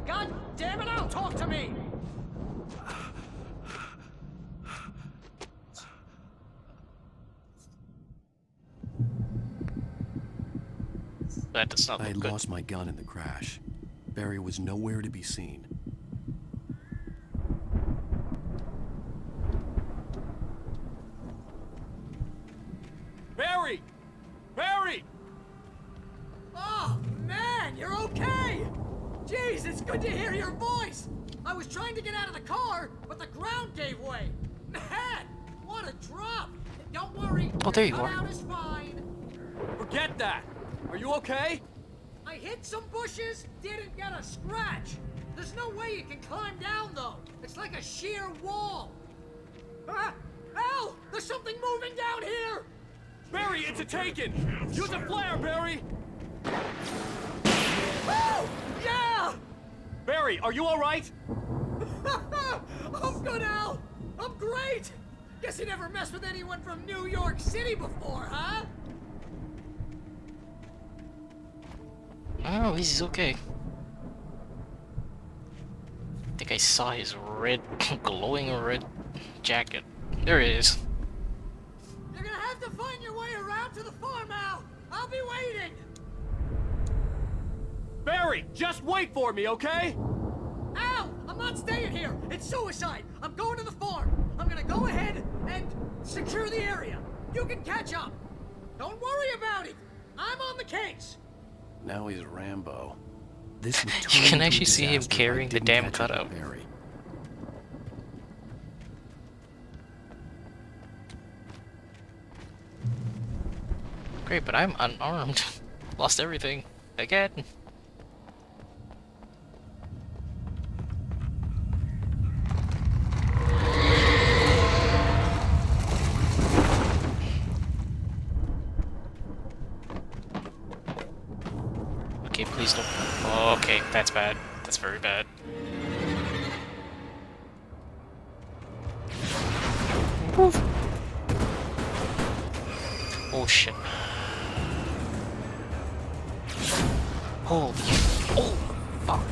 God damn it, Al! Talk to me! That does not I look had good. lost my gun in the crash. Barry was nowhere to be seen. Barry! Barry! Oh, man, you're okay! Jeez, it's good to hear your voice! I was trying to get out of the car, but the ground gave way. Man, what a drop! Don't worry. Oh, there you your are. cutout is fine. Forget that! Are you okay? I hit some bushes, didn't get a scratch. There's no way you can climb down, though. It's like a sheer wall. Ah! Al! There's something moving down here! Barry, it's a taken! Use a flare, Barry! Oh! Yeah! Barry, are you alright? I'm good, Al! I'm great! Guess you never messed with anyone from New York City before, huh? Oh, he's okay. I think I saw his red, glowing red jacket. There it is. You're gonna have to find your way around to the farm, Al! I'll be waiting! Barry, just wait for me, okay? Al! I'm not staying here! It's suicide! I'm going to the farm! I'm gonna go ahead and secure the area! You can catch up! Don't worry about it! I'm on the case! Now he's Rambo. This would You can turn into a actually see him disaster if I carrying the didn't damn catch up cutout. with Barry. Great, but I'm unarmed. Lost everything. Again. Okay, please don't. Oh, okay, that's bad. That's very bad. Oof. Oh shit. Holy. Oh, fuck.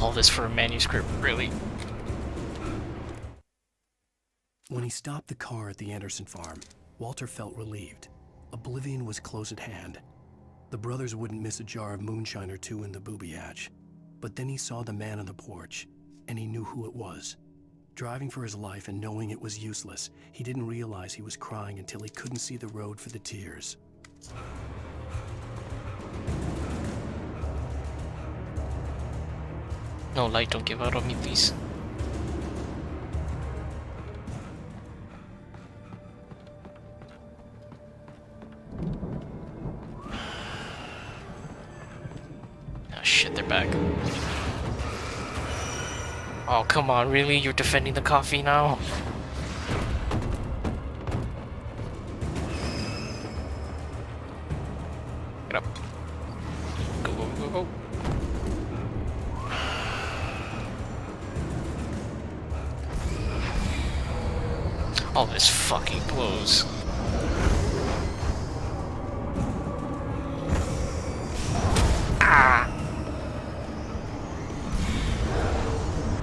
All this for a manuscript, really? When he stopped the car at the Anderson farm, Walter felt relieved. Oblivion was close at hand. The brothers wouldn't miss a jar of moonshine or two in the booby hatch. But then he saw the man on the porch, and he knew who it was. Driving for his life and knowing it was useless, he didn't realize he was crying until he couldn't see the road for the tears. No, light, don't give out on me, please. Oh shit, they're back. Oh, come on, really? You're defending the coffee now? Get up. Go, go, go, go. All this fucking blows. Ah!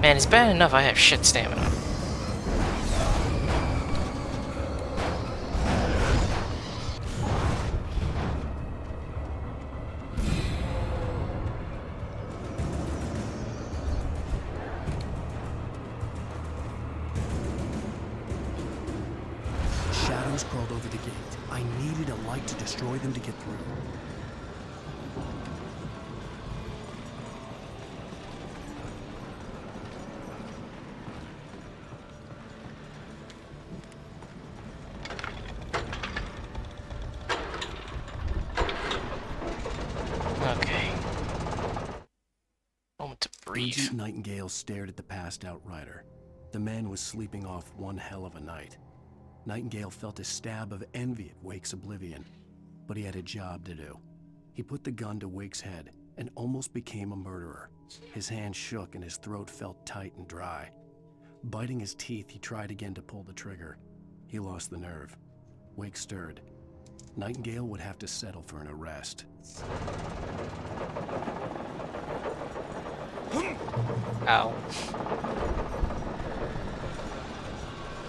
Man, it's bad enough I have shit stamina. over the gate. I needed a light to destroy them to get through. Okay. Moment to breathe. Agent Nightingale stared at the passed-out rider. The man was sleeping off one hell of a night. Nightingale felt a stab of envy at Wake's oblivion, but he had a job to do. He put the gun to Wake's head and almost became a murderer. His hand shook and his throat felt tight and dry. Biting his teeth, he tried again to pull the trigger. He lost the nerve. Wake stirred. Nightingale would have to settle for an arrest. Ow.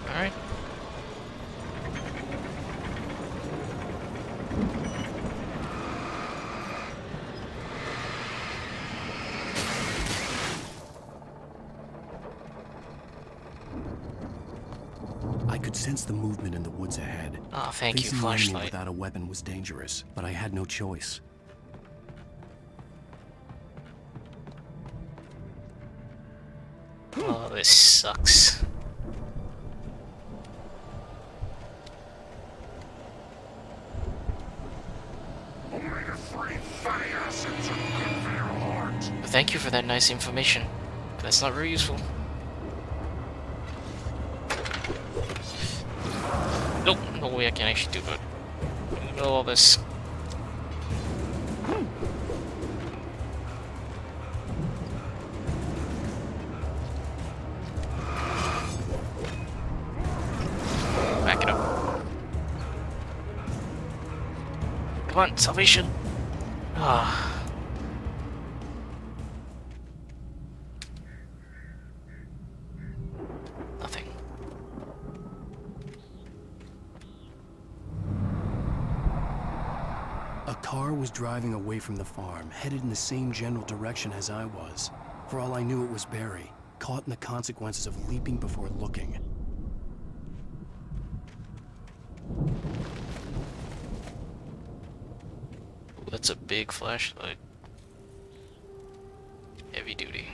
Alright. I could sense the movement in the woods ahead. Oh, thank you, Facing the enemy flashlight. without a weapon was dangerous, but I had no choice. Oh, this sucks. But thank you for that nice information. That's not very useful. Nope, no way I can actually do that. In the middle of all this. Back it up. Come on, salvation. Ah. Nothing. A car was driving away from the farm, headed in the same general direction as I was. For all I knew, it was Barry, caught in the consequences of leaping before looking. Ooh, that's a big flashlight. Heavy duty.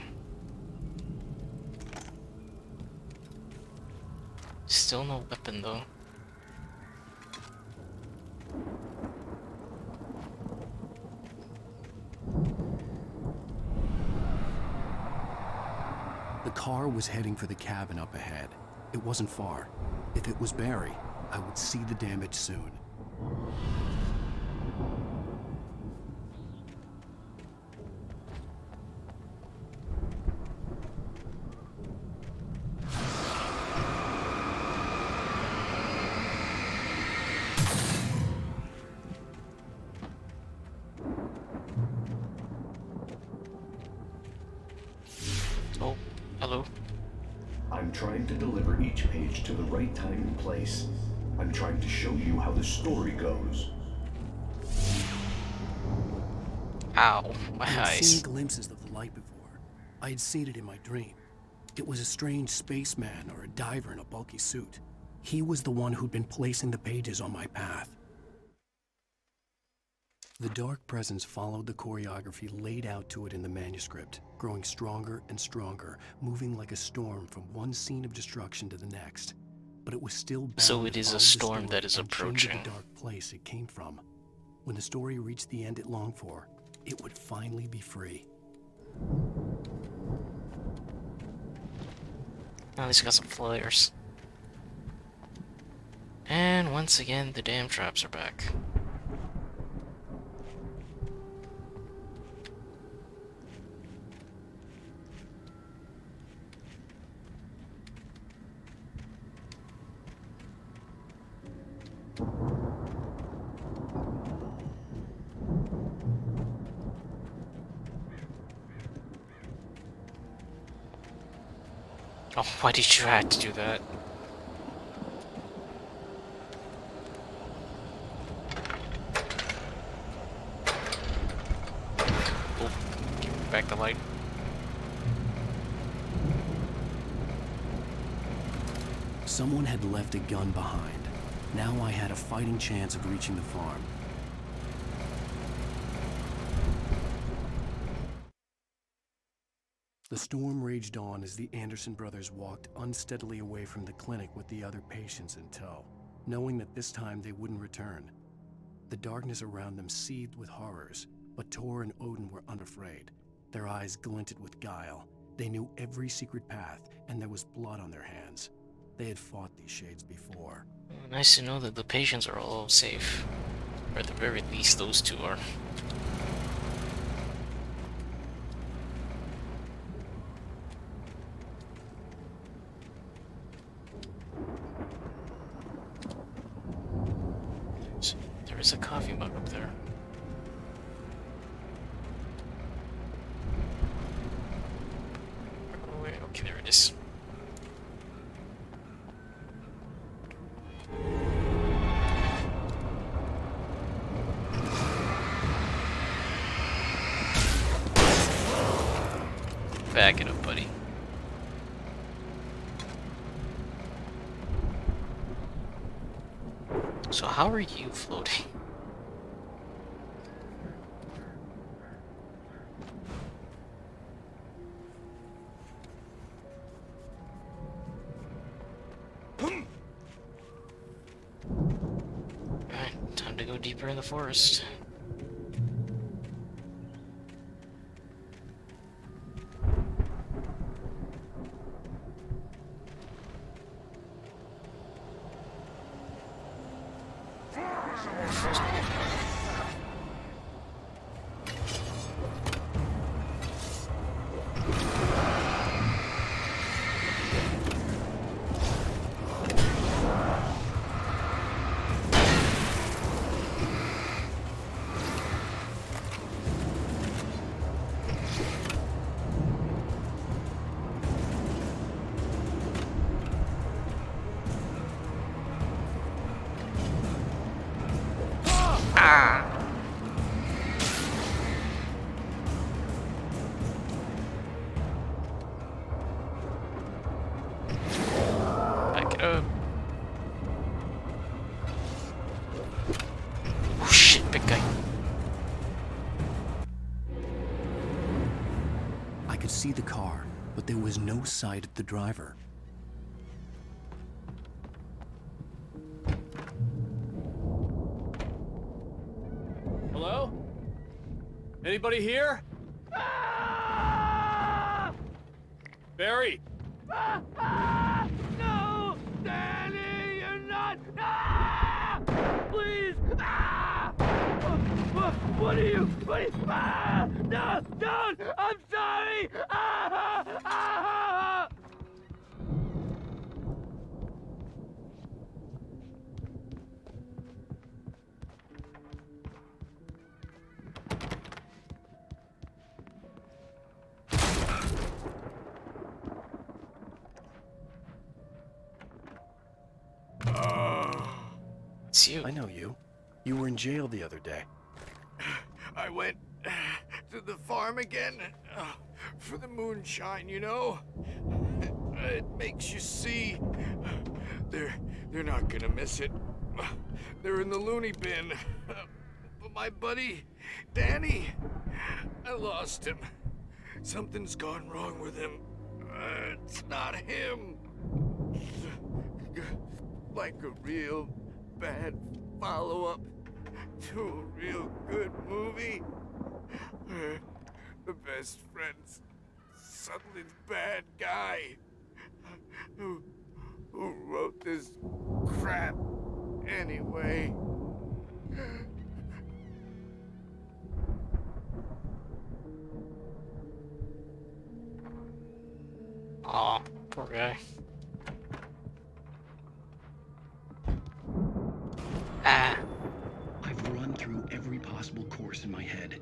Still no weapon though. The car was heading for the cabin up ahead. It wasn't far. If it was Barry, I would see the damage soon. Oh, hello. I'm trying to deliver each page to the right time and place. I'm trying to show you how the story goes. Ow, my I had eyes. seen glimpses of the light before. I had seen it in my dream. It was a strange spaceman or a diver in a bulky suit. He was the one who'd been placing the pages on my path. The dark presence followed the choreography laid out to it in the manuscript, growing stronger and stronger, moving like a storm from one scene of destruction to the next. But it was still bound So it to is a follow the storm story that is and change approaching. the dark place it came from. When the story reached the end it longed for, it would finally be free. At least got some flares. And once again, the damn traps are back. Oh, why did you have to do that? Oh, give me back the light. Someone had left a gun behind. Now I had a fighting chance of reaching the farm. The storm raged on as the Anderson brothers walked unsteadily away from the clinic with the other patients in tow, knowing that this time they wouldn't return. The darkness around them seethed with horrors, but Tor and Odin were unafraid. Their eyes glinted with guile. They knew every secret path, and there was blood on their hands. They had fought these shades before. Nice to know that the patients are all safe. Or at the very least, those two are. There is a coffee mug up there. Oh, wait, okay, there it is. Back it up, buddy. So how are you floating? Alright, time to go deeper in the forest. Back it up. Oh shit, big guy. I could see the car, but there was no sight of the driver. Hello? Anybody here? Barry! No! Danny, you're not! Please! What are you? No! Don't! I'm sorry! It's you. I know you. You were in jail the other day. I went to the farm again for the moonshine, you know? It makes you see. They're not gonna miss it. They're in the loony bin. But my buddy, Danny, I lost him. Something's gone wrong with him. It's not him. Like a real bad follow-up to a real good movie. The best friend's suddenly the bad guy who wrote this crap anyway. Aw, poor guy. I've run through every possible course in my head.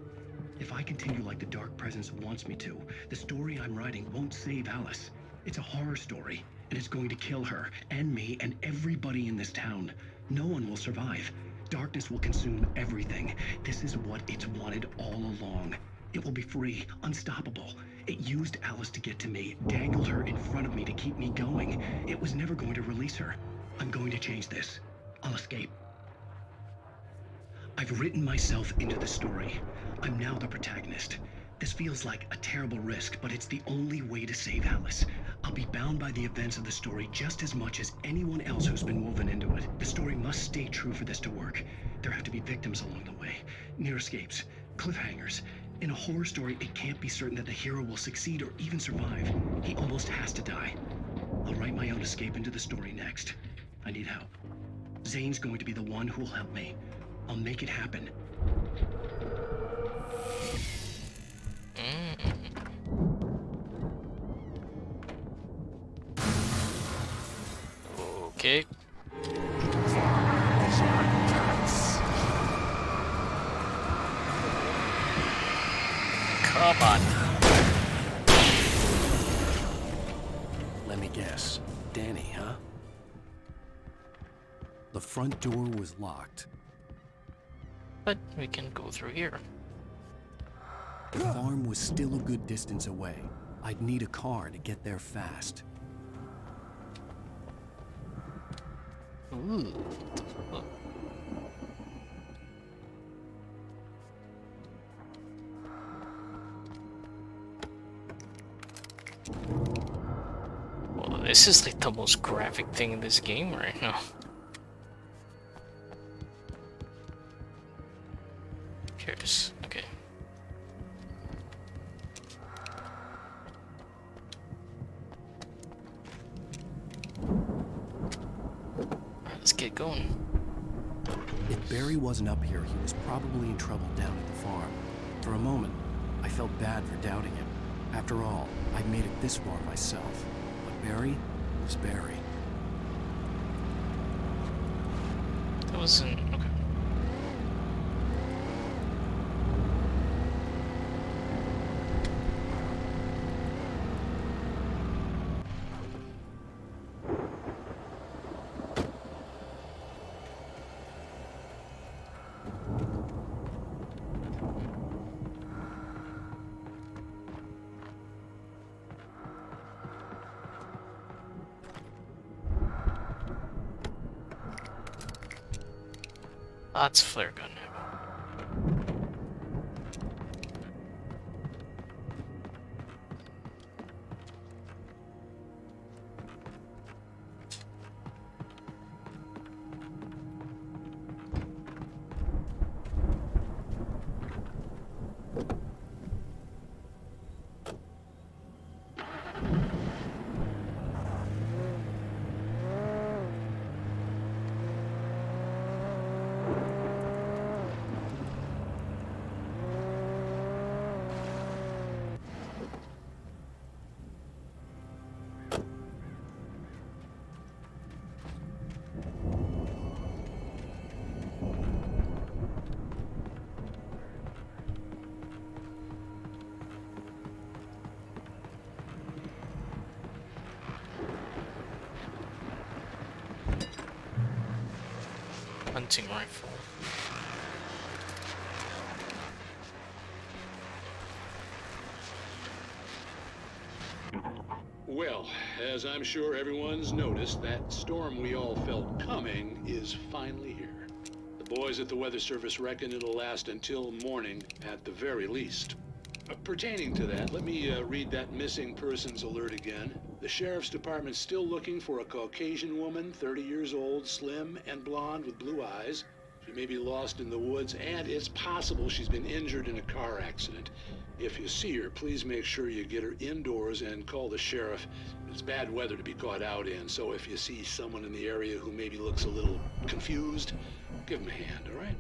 If I continue like the Dark Presence wants me to, the story I'm writing won't save Alice. It's a horror story, and it's going to kill her, and me, and everybody in this town. No one will survive. Darkness will consume everything. This is what it's wanted all along. It will be free, unstoppable. It used Alice to get to me, dangled her in front of me to keep me going. It was never going to release her. I'm going to change this. I'll escape. I've written myself into the story. I'm now the protagonist. This feels like a terrible risk, but it's the only way to save Alice. I'll be bound by the events of the story just as much as anyone else who's been woven into it. The story must stay true for this to work. There have to be victims along the way, near escapes, cliffhangers. In a horror story, it can't be certain that the hero will succeed or even survive. He almost has to die. I'll write my own escape into the story next. I need help. Zane's going to be the one who'll help me. I'll make it happen. Okay. Come on. Let me guess. Danny, huh? The front door was locked. But we can go through here. The farm was still a good distance away. I'd need a car to get there fast. Ooh. Well, this is like the most graphic thing in this game right now. Cheers. Okay. Let's get going. If Barry wasn't up here, he was probably in trouble down at the farm. For a moment, I felt bad for doubting him. After all, I'd made it this far myself. But Barry was Barry. That wasn't... okay. That's flare gun. Hunting rifle. Well, as I'm sure everyone's noticed, that storm we all felt coming is finally here. The boys at the Weather Service reckon it'll last until morning at the very least. Pertaining to that, let me read that missing persons alert again. The Sheriff's Department's still looking for a Caucasian woman, 30 years old, slim and blonde with blue eyes. She may be lost in the woods, and it's possible she's been injured in a car accident. If you see her, please make sure you get her indoors and call the sheriff. It's bad weather to be caught out in, so if you see someone in the area who maybe looks a little confused, give them a hand, all right?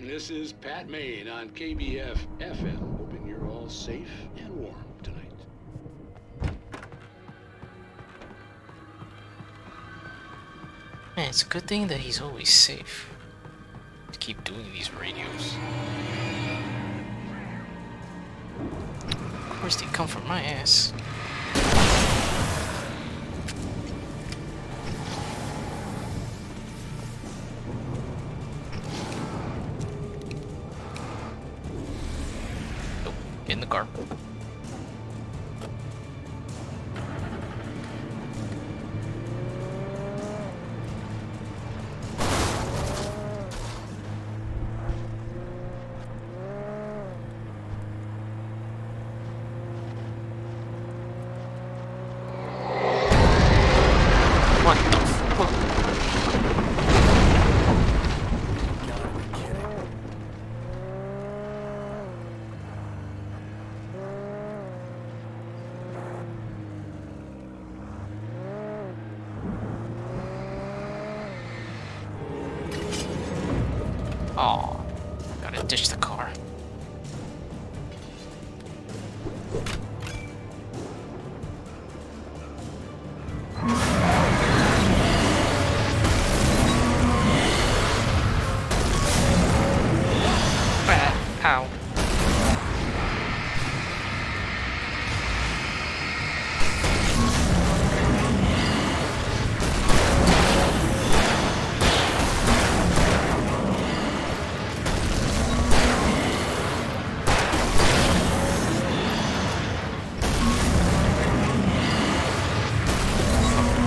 This is Pat Main on KBF FM, hoping you're all safe and warm tonight. Man, it's a good thing that he's always safe. To keep doing these radios. Of course they come from my ass. Nope, get in the car. Oh, gotta ditch the car. Ow.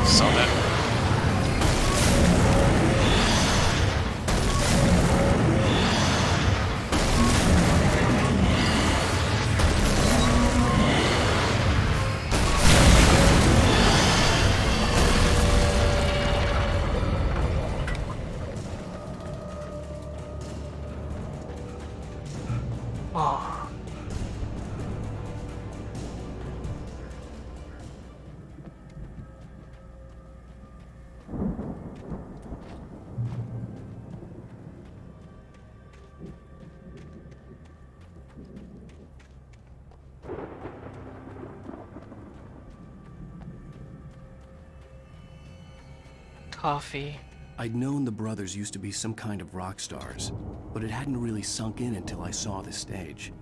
Saw that. Oh. Coffee. I'd known the brothers used to be some kind of rock stars, but it hadn't really sunk in until I saw the stage.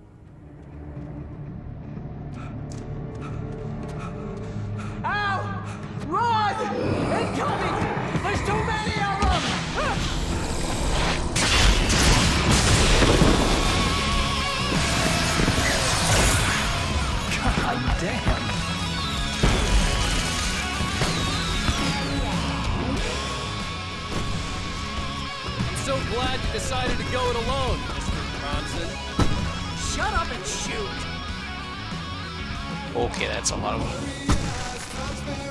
Ow! Run! Incoming! There's too many of them! God damn! So glad you decided to go it alone, Mr. Bronson. Shut up and shoot! Okay, that's a lot of them.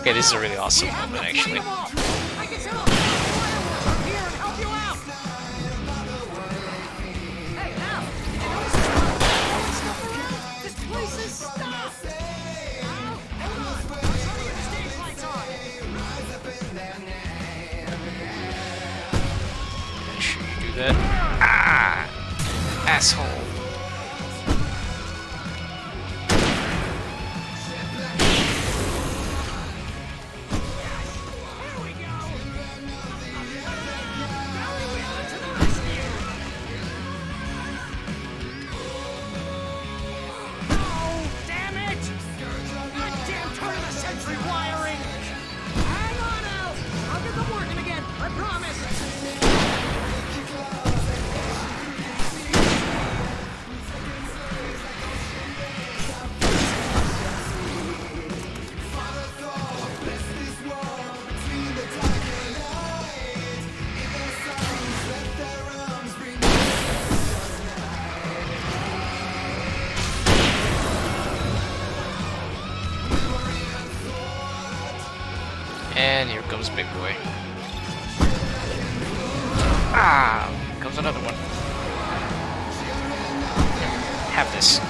Okay, this is a really awesome moment, actually. I can set off fireworks up here and help you out! Hey, Al! Did you notice there's stuff around? This place is stopped! Al, hold on! I'll show you the stage lights on! Make sure you do that. Ah! Asshole. And here comes Big Boy. Ah! Comes another one. Have this.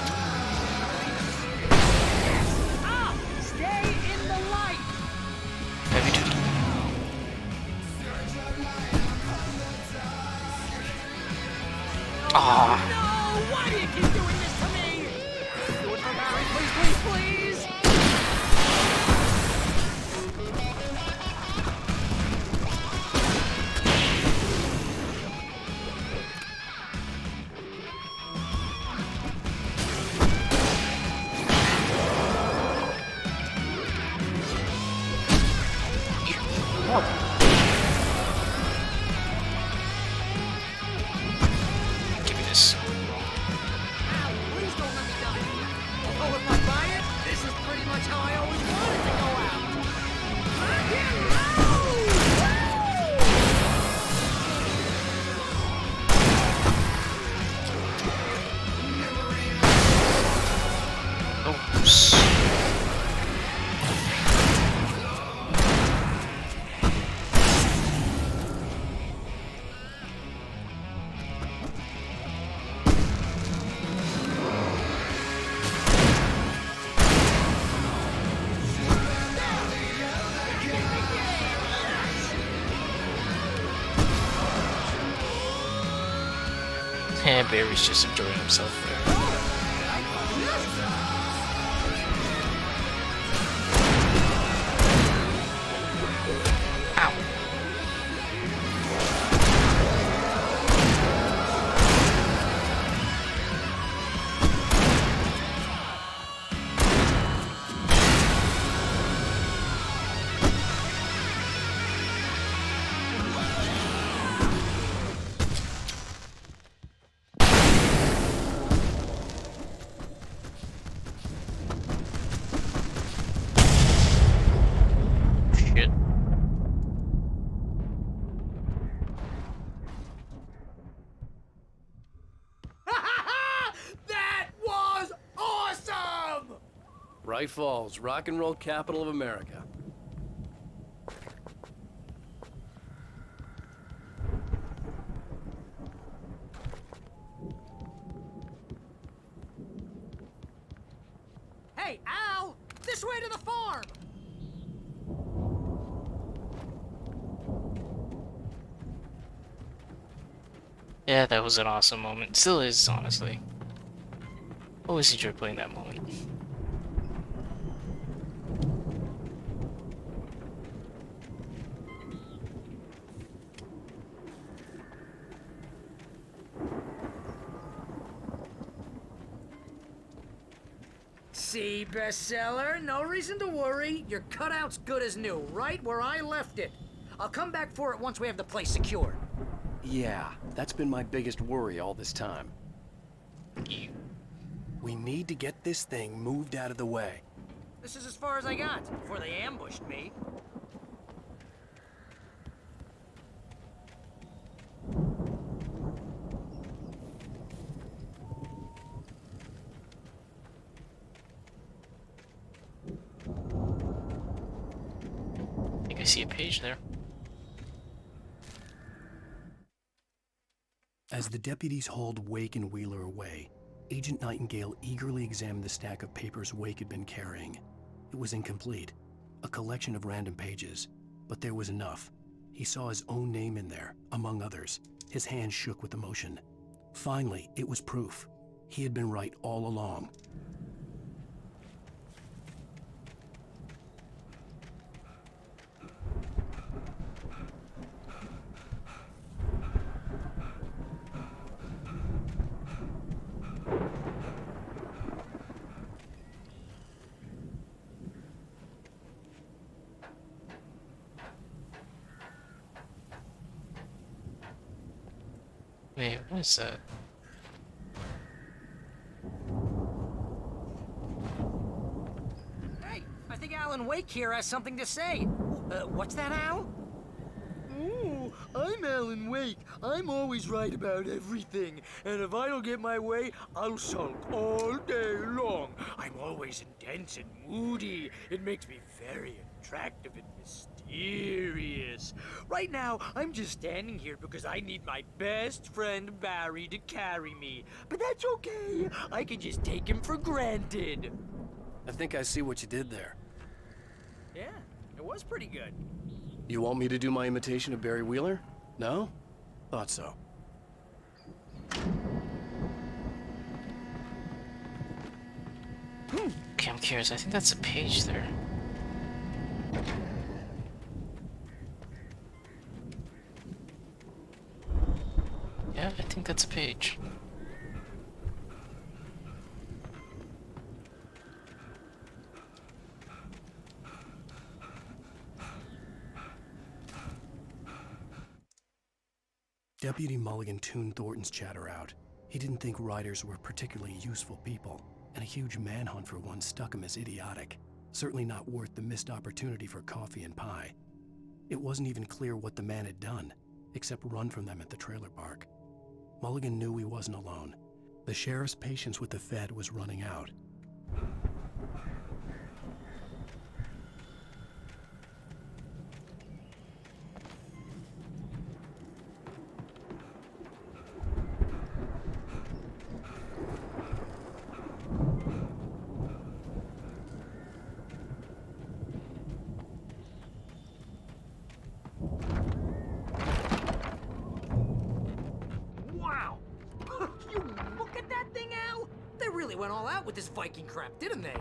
Ah! Stay in the light! Heavy duty. Ah! No! Why do you keep doing this to me? Do it for Barry, please, please, please! Give me this. Please don't let me die. Oh, if I buy it, this is Yeah, Barry's just enjoying himself there. Ow. Shit. That was awesome! Bright Falls, rock and roll capital of America. Hey, Al! This way to the farm! Yeah, that was an awesome moment. Still is, honestly. Always enjoy playing that moment. See, bestseller, no reason to worry. Your cutout's good as new, right where I left it. I'll come back for it once we have the place secured. Yeah, that's been my biggest worry all this time. We need to get this thing moved out of the way. This is as far as I got before they ambushed me. I think I see a page there. As the deputies hauled Wake and Wheeler away, Agent Nightingale eagerly examined the stack of papers Wake had been carrying. It was incomplete, a collection of random pages, but there was enough. He saw his own name in there, among others. His hand shook with emotion. Finally, it was proof. He had been right all along. Wait, what is that? Hey, I think Alan Wake here has something to say. What's that, Al? Ooh, I'm Alan Wake. I'm always right about everything. And if I don't get my way, I'll sulk all day long. I'm always intense and moody. It makes me very attractive and mysterious. Right now, I'm just standing here because I need my best friend Barry to carry me. But that's okay. I can just take him for granted. I think I see what you did there. Yeah, it was pretty good. You want me to do my imitation of Barry Wheeler? No? Thought so. Okay, I'm curious. I think that's a page there. Yeah, I think that's a page. Deputy Mulligan tuned Thornton's chatter out. He didn't think riders were particularly useful people, and a huge manhunt for one struck him as idiotic. Certainly not worth the missed opportunity for coffee and pie. It wasn't even clear what the man had done, except run from them at the trailer park. Mulligan knew he wasn't alone. The sheriff's patience with the Fed was running out. Wow! went all out with this Viking crap, didn't they?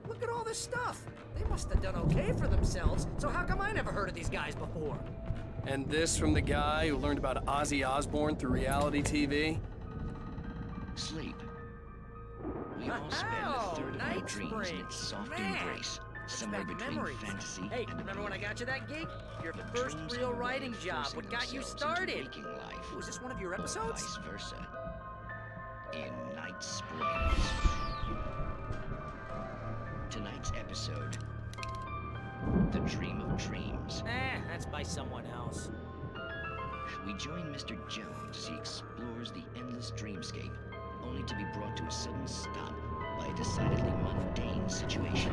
Look at all this stuff. They must have done okay for themselves, so how come I never heard of these guys before? And this from the guy who learned about Ozzy Osbourne through reality TV? Sleep. We all spend a third of our dreams in its soft embrace, somewhere between fantasy Hey, and remember when I got you that gig? Your But first dreams real have a way writing of job, forcing what got you themselves into started? waking life, Was this one of your or episodes? vice versa. In Night Springs. Tonight's episode, The Dream of Dreams. That's by someone else. We join Mr. Jones as he explores the endless dreamscape, only to be brought to a sudden stop by a decidedly mundane situation.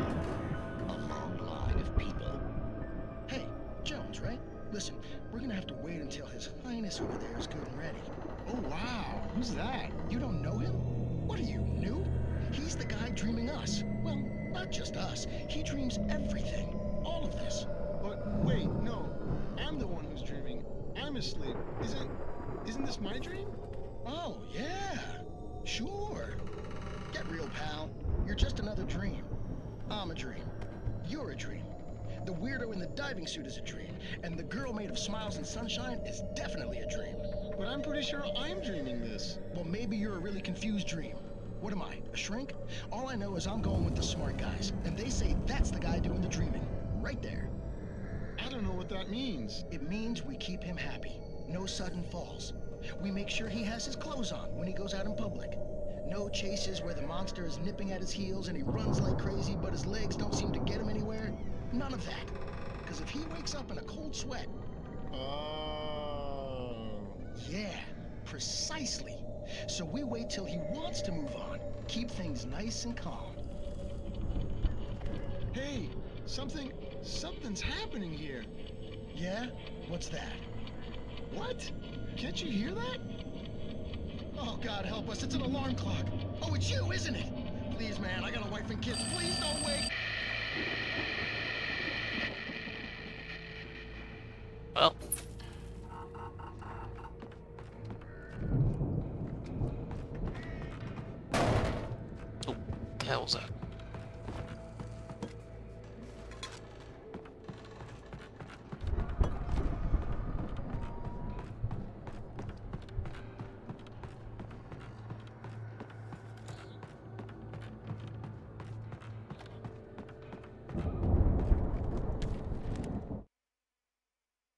A long line of people. Hey, Jones, right? Listen, we're gonna have to wait until His Highness over there is good and ready. Oh, wow. Who's that? You don't know him? What are you, new? He's the guy dreaming us. Well, not just us. He dreams everything. All of this. But wait, no. I'm the one who's dreaming. I'm asleep. Isn't this my dream? Oh, yeah. Sure. Get real, pal. You're just another dream. I'm a dream. You're a dream. The weirdo in the diving suit is a dream. And the girl made of smiles and sunshine is definitely a dream. But I'm pretty sure I'm dreaming this. Well, maybe you're a really confused dream. What am I, a shrink? All I know is I'm going with the smart guys. And they say that's the guy doing the dreaming. Right there. I don't know what that means. It means we keep him happy. No sudden falls. We make sure he has his clothes on when he goes out in public. No chases where the monster is nipping at his heels and he runs like crazy but his legs don't seem to get him anywhere. None of that. Because if he wakes up in a cold sweat... Oh. Yeah, precisely. So we wait till he wants to move on. Keep things nice and calm. Hey, something's happening here. Yeah? What's that? What? Can't you hear that? Oh, God help us, it's an alarm clock. Oh, it's you, isn't it? Please, man, I got a wife and kids. Please don't wake. Well. Oh, the hell was that?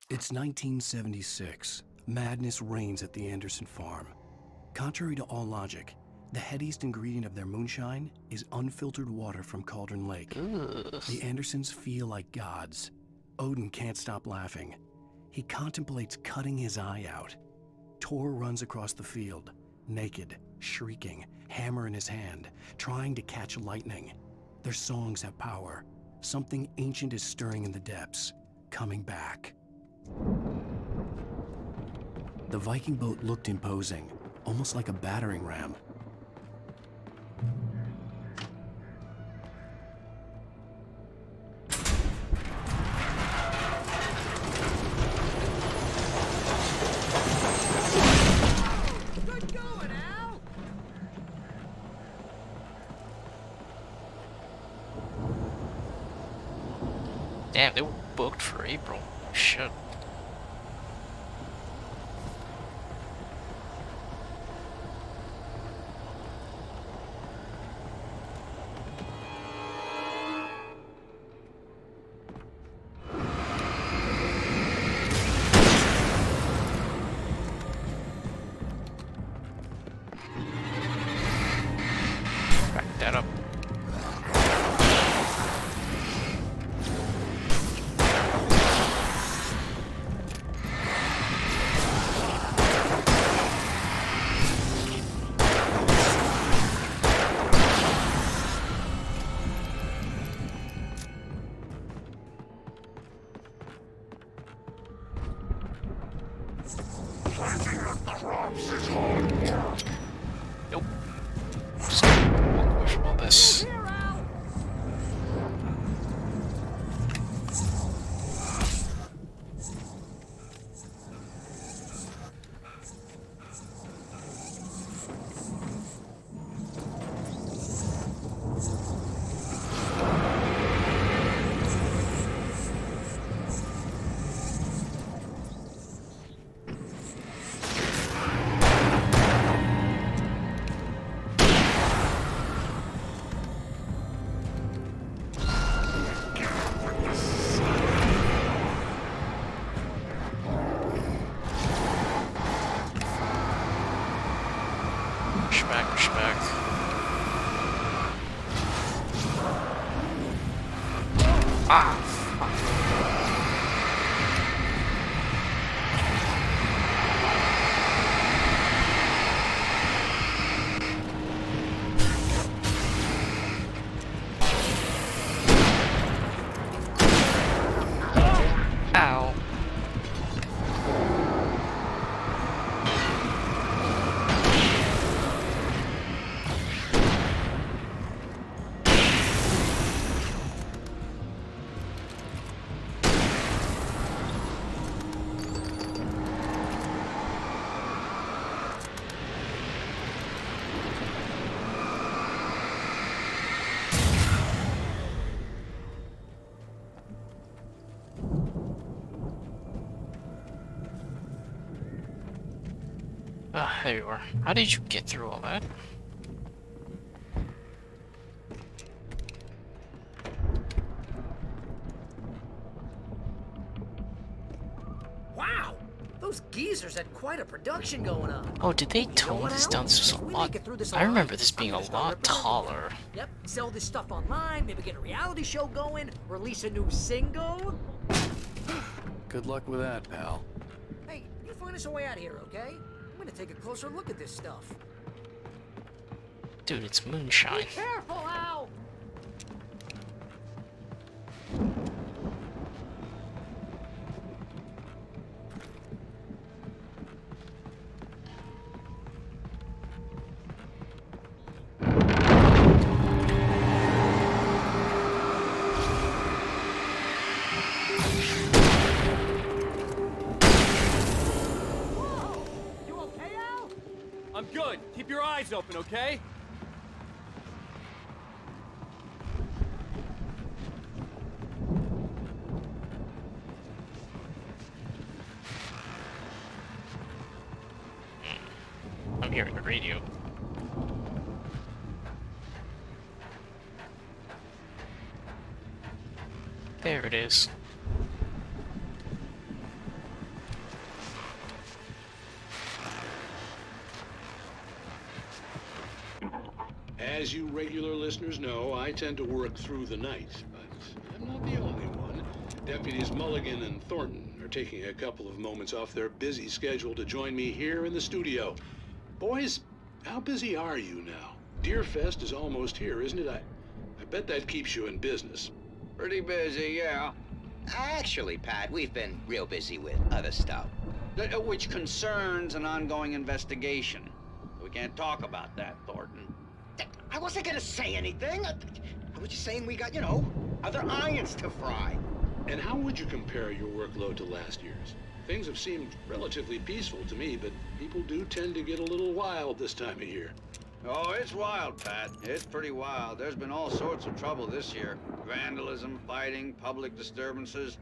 It's 1976. Madness reigns at the Anderson farm. Contrary to all logic, the headiest ingredient of their moonshine is unfiltered water from Cauldron Lake. Ugh. The Andersons feel like gods. Odin can't stop laughing. He contemplates cutting his eye out. Tor runs across the field, naked, shrieking, hammer in his hand, trying to catch lightning. Their songs have power. Something ancient is stirring in the depths, coming back. The Viking boat looked imposing, almost like a battering ram. Good going, Al! Damn, they were booked for April. Shit. Back that up. Nope. Just relinquish all this. flashback. Ah! Ow. Ah, there you are. How did you get through all that? Wow! Those geezers had quite a production going on. Oh, did they tone what, this Al? down? This was If a we lot. make it through this I remember alive, this being I'm a gonna start lot representing taller. them. Yep, sell this stuff online, maybe get a reality show going, release a new single. Good luck with that, pal. Hey, you find us a way out of here, okay? I'm gonna take a closer look at this stuff. Dude, it's moonshine. Be careful, Al! I'm good. Keep your eyes open, okay? I'm hearing the radio. There it is. As you regular listeners know, I tend to work through the night, but I'm not the only one. Deputies Mulligan and Thornton are taking a couple of moments off their busy schedule to join me here in the studio. Boys, how busy are you now? Deerfest is almost here, isn't it? I bet that keeps you in business. Pretty busy, yeah. Actually, Pat, we've been real busy with other stuff, which concerns an ongoing investigation. We can't talk about that, Thornton. I wasn't gonna say anything. I was just saying we got, other irons to fry. And how would you compare your workload to last year's? Things have seemed relatively peaceful to me, but people do tend to get a little wild this time of year. Oh, it's wild, Pat. It's pretty wild. There's been all sorts of trouble this year. Vandalism, fighting, public disturbances.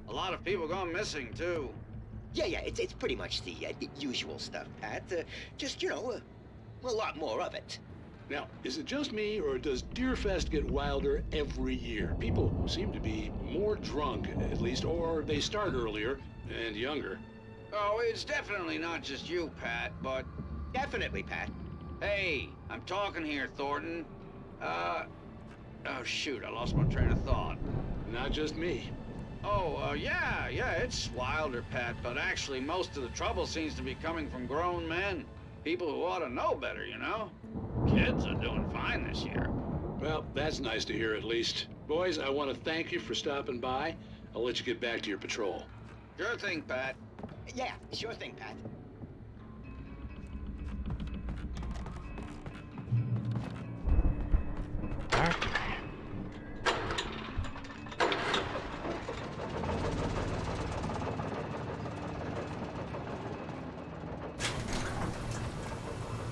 A lot of people gone missing, too. Yeah, it's pretty much the usual stuff, Pat. Just, a lot more of it. Now, is it just me, or does Deerfest get wilder every year? People seem to be more drunk, at least, or they start earlier and younger. Oh, it's definitely not just you, Pat, but... Definitely, Pat. Hey, I'm talking here, Thornton. Oh, shoot, I lost my train of thought. Not just me. Oh, yeah, it's wilder, Pat, but actually most of the trouble seems to be coming from grown men. People who ought to know better, Kids are doing fine this year. Well, that's nice to hear at least. Boys, I want to thank you for stopping by. I'll let you get back to your patrol. Sure thing, Pat. Yeah, sure thing, Pat.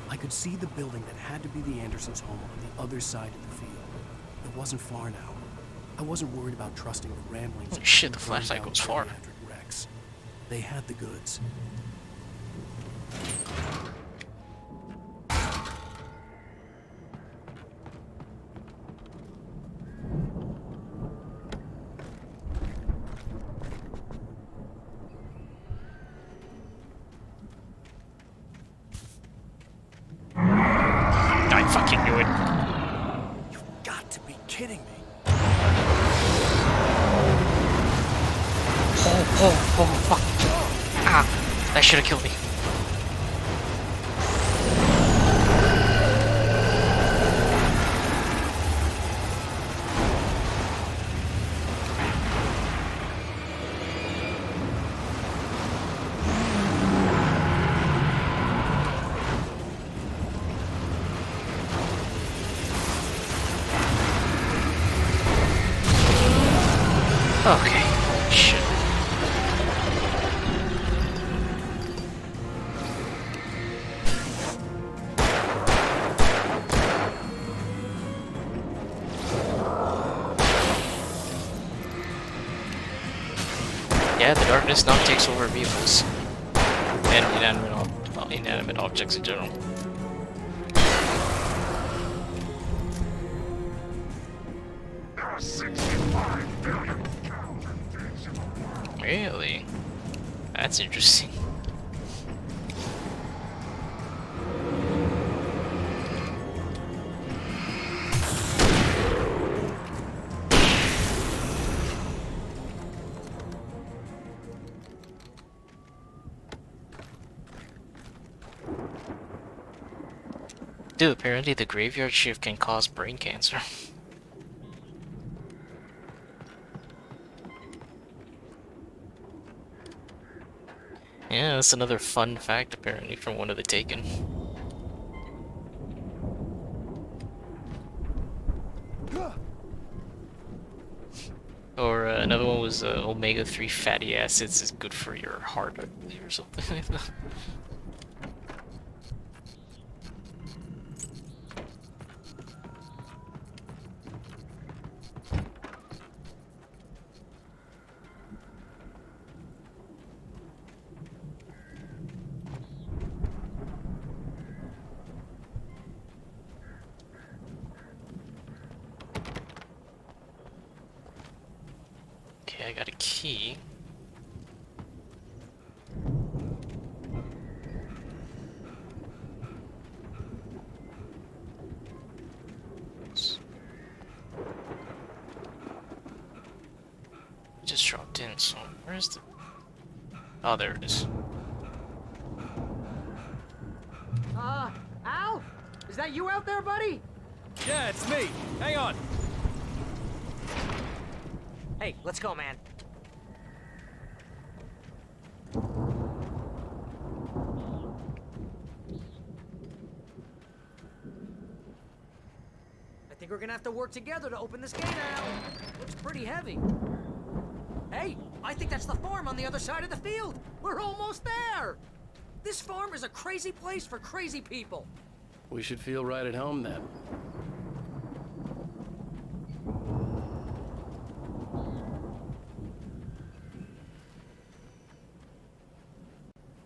I could see the building that had to be the Andersons' home on the other side of the field. It wasn't far now. I wasn't worried about trusting the ramblings. Holy shit, the flashlight goes far. Rex. They had the goods. fucking knew it. You've got to be kidding me. Oh, fuck. Ah, that should have killed me. Okay, shit. Yeah, the darkness now takes over vehicles and inanimate objects in general. Really? That's interesting. Dude, apparently the graveyard shift can cause brain cancer. Yeah, that's another fun fact apparently from one of the Taken. Or another one was omega-3 fatty acids is good for your heart, I believe, or something like that. Okay, I got a key. Just dropped in, so where's the... Oh, there it is. Al? Is that you out there, buddy? Yeah, it's me. Hang on. Hey, let's go, man. I think we're gonna have to work together to open this gate, Al. Looks pretty heavy. Hey, I think that's the farm on the other side of the field. We're almost there. This farm is a crazy place for crazy people. We should feel right at home then.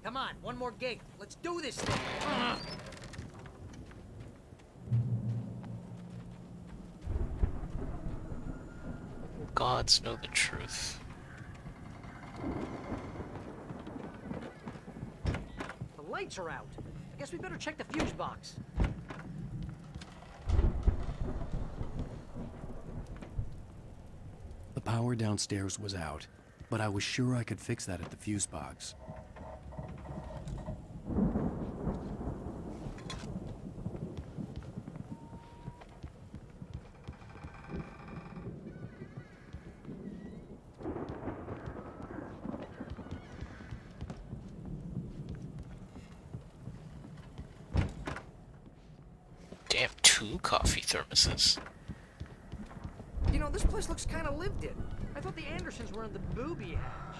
Come on, one more gate. Let's do this thing. Gods know the truth. The lights are out. I guess we better check the fuse box. The power downstairs was out, but I was sure I could fix that at the fuse box. Damn, 2 coffee thermoses. You know, this place looks kind of lived in. I thought the Andersons were in the booby hatch.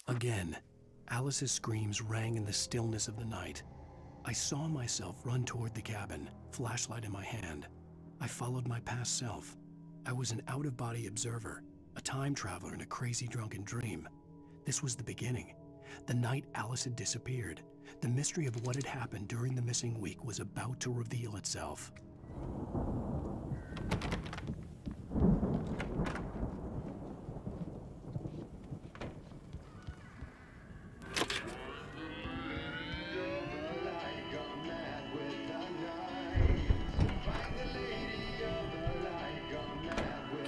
Again, Alice's screams rang in the stillness of the night. I saw myself run toward the cabin, flashlight in my hand. I followed my past self. I was an out-of-body observer, a time traveler in a crazy drunken dream. This was the beginning. The night Alice had disappeared. The mystery of what had happened during the missing week was about to reveal itself.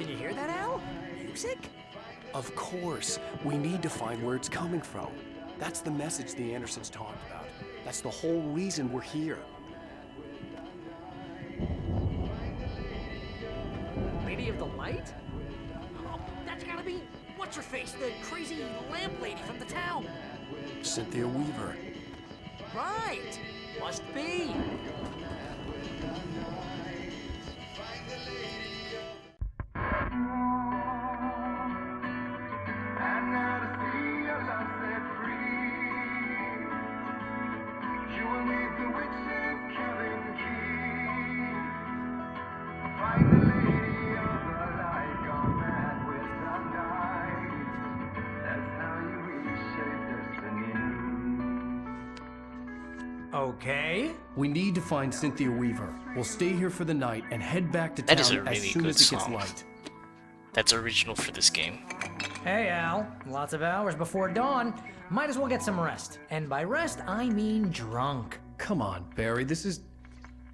Did you hear that, Al? Music? Of course. We need to find where it's coming from. That's the message the Andersons talked about. That's the whole reason we're here. Lady of the Light? Oh, that's gotta be... What's-her-face, the crazy lamp lady from the town. Cynthia Weaver. Right. Must be. Okay. We need to find Cynthia Weaver. We'll stay here for the night and head back to That is a town as really soon good as it gets song. light. That's original for this game. Hey, Al. Lots of hours before dawn. Might as well get some rest. And by rest, I mean drunk. Come on, Barry. This is...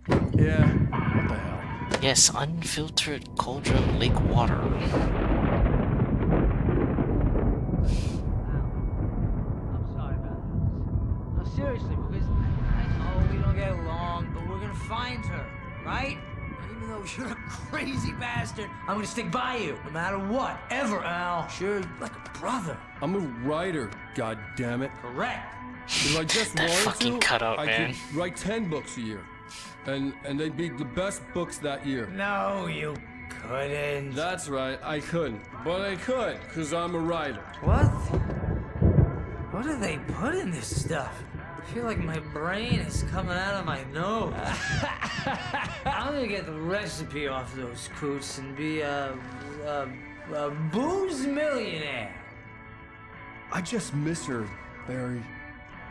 Yeah. What the hell? Yes, unfiltered cauldron lake water. Seriously, because I know we don't get along, but we're gonna find her, right? Even though you're a crazy bastard, I'm gonna stick by you, no matter what, ever, Al. Sure, like a brother. I'm a writer, goddammit. Correct. If I just That wanted fucking to, cutout, I man. could write 10 books a year. And they'd be the best books that year. No, you couldn't. That's right, I couldn't. But I could, because I'm a writer. What? What do they put in this stuff? I feel like my brain is coming out of my nose. I'm gonna get the recipe off those coots and be a booze millionaire. I just miss her, Barry.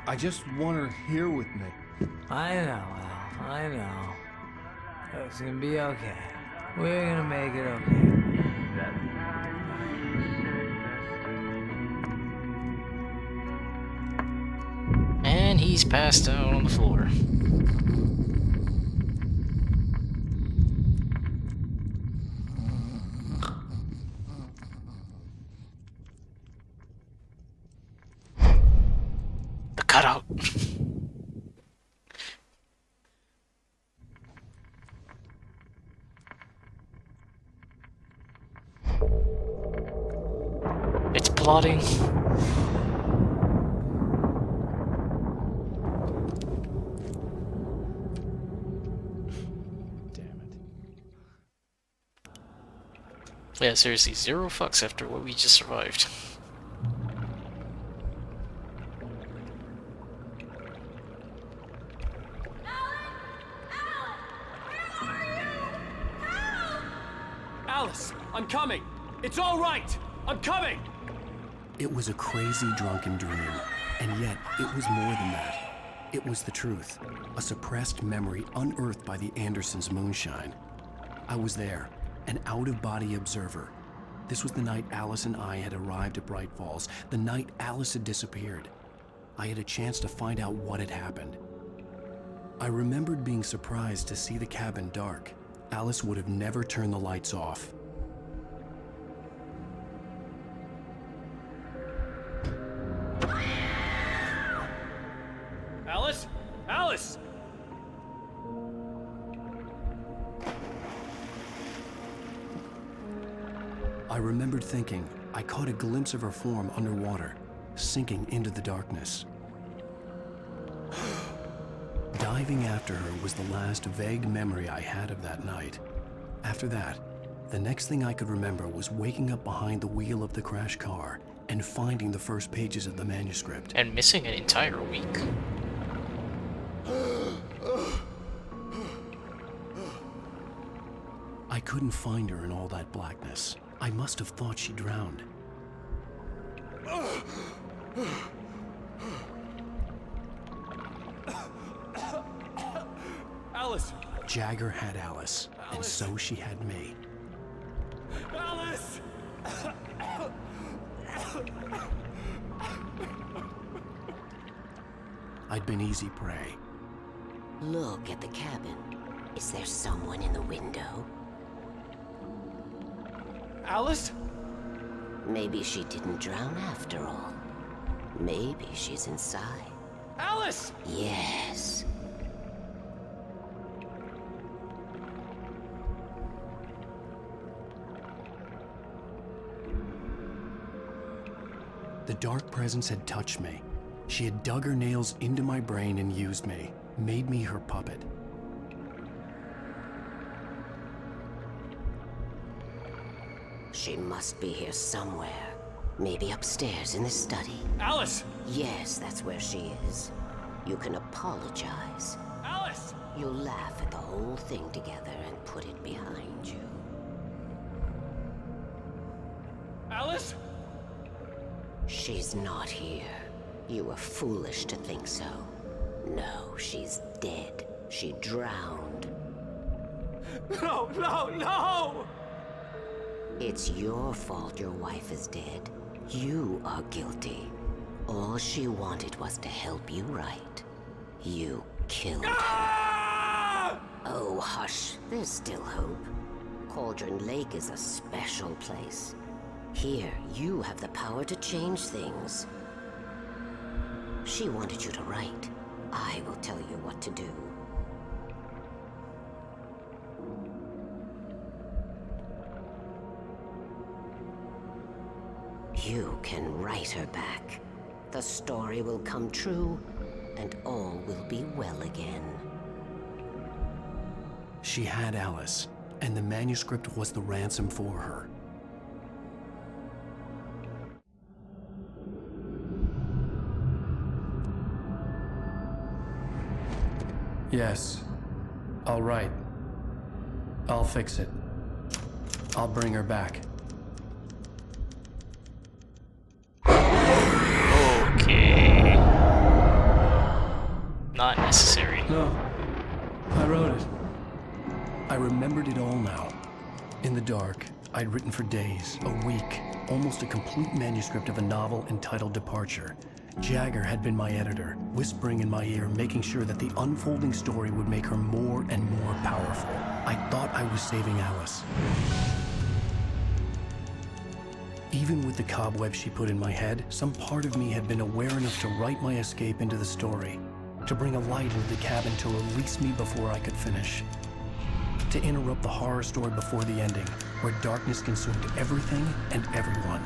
I just want her here with me. I know, Al. I know. It's gonna be okay. We're gonna make it okay. And he's passed out on the floor. The cutout. It's plotting. Yeah, seriously, 0 fucks after what we just survived. Alice, I'm coming. It's all right. I'm coming. It was a crazy drunken dream, and yet it was more than that. It was the truth, a suppressed memory unearthed by the Andersons' moonshine. I was there, an out-of-body observer. This was the night Alice and I had arrived at Bright Falls, the night Alice had disappeared. I had a chance to find out what had happened. I remembered being surprised to see the cabin dark. Alice would have never turned the lights off. Alice? Alice! I remembered thinking I caught a glimpse of her form underwater, sinking into the darkness. Diving after her was the last vague memory I had of that night. After that, the next thing I could remember was waking up behind the wheel of the crashed car and finding the first pages of the manuscript. And missing an entire week. I couldn't find her in all that blackness. I must have thought she drowned. Alice! Jagger had Alice, and so she had me. Alice! I'd been easy prey. Look at the cabin. Is there someone in the window? Alice? Maybe she didn't drown after all. Maybe she's inside. Alice! Yes. The dark presence had touched me. She had dug her nails into my brain and used me, made me her puppet. She must be here somewhere. Maybe upstairs in the study. Alice! Yes, that's where she is. You can apologize. Alice! You'll laugh at the whole thing together and put it behind you. Alice? She's not here. You were foolish to think so. No, she's dead. She drowned. No, no, no! It's your fault your wife is dead. You are guilty. All she wanted was to help you right. You killed her. Oh, hush. There's still hope. Cauldron Lake is a special place. Here, you have the power to change things. She wanted you to write. I will tell you what to do. You can write her back. The story will come true, and all will be well again. She had Alice, and the manuscript was the ransom for her. Yes. All right. I'll fix it. I'll bring her back. Okay. Not necessary. No. I wrote it. I remembered it all now. In the dark, I'd written for days, a week, almost a complete manuscript of a novel entitled Departure. Jagger had been my editor, whispering in my ear, making sure that the unfolding story would make her more and more powerful. I thought I was saving Alice. Even with the cobwebs she put in my head, some part of me had been aware enough to write my escape into the story, to bring a light into the cabin to release me before I could finish, to interrupt the horror story before the ending, where darkness consumed everything and everyone.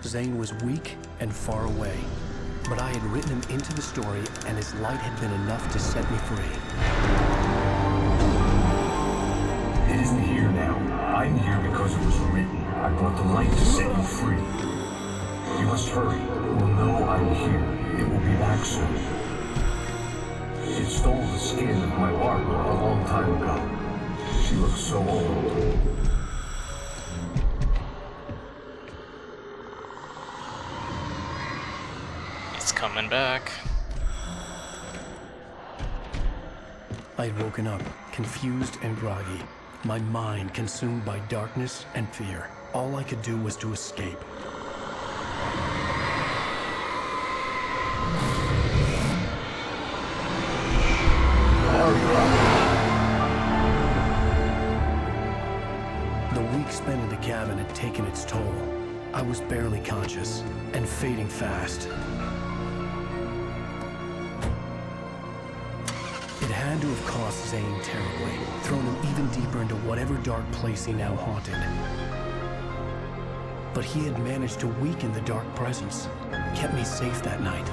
Zane was weak and far away, but I had written him into the story, and his light had been enough to set me free. It isn't here now. I'm here because it was written. I brought the light to set you free. You must hurry. It will know I'm here. It will be back soon. It stole the skin of my Barbara a long time ago. She looks so old. It's coming back. I had woken up, confused and groggy, my mind consumed by darkness and fear. All I could do was to escape. The week spent in the cabin had taken its toll. I was barely conscious, and fading fast. It had to have cost Zane terribly, thrown him even deeper into whatever dark place he now haunted. But he had managed to weaken the dark presence, kept me safe that night.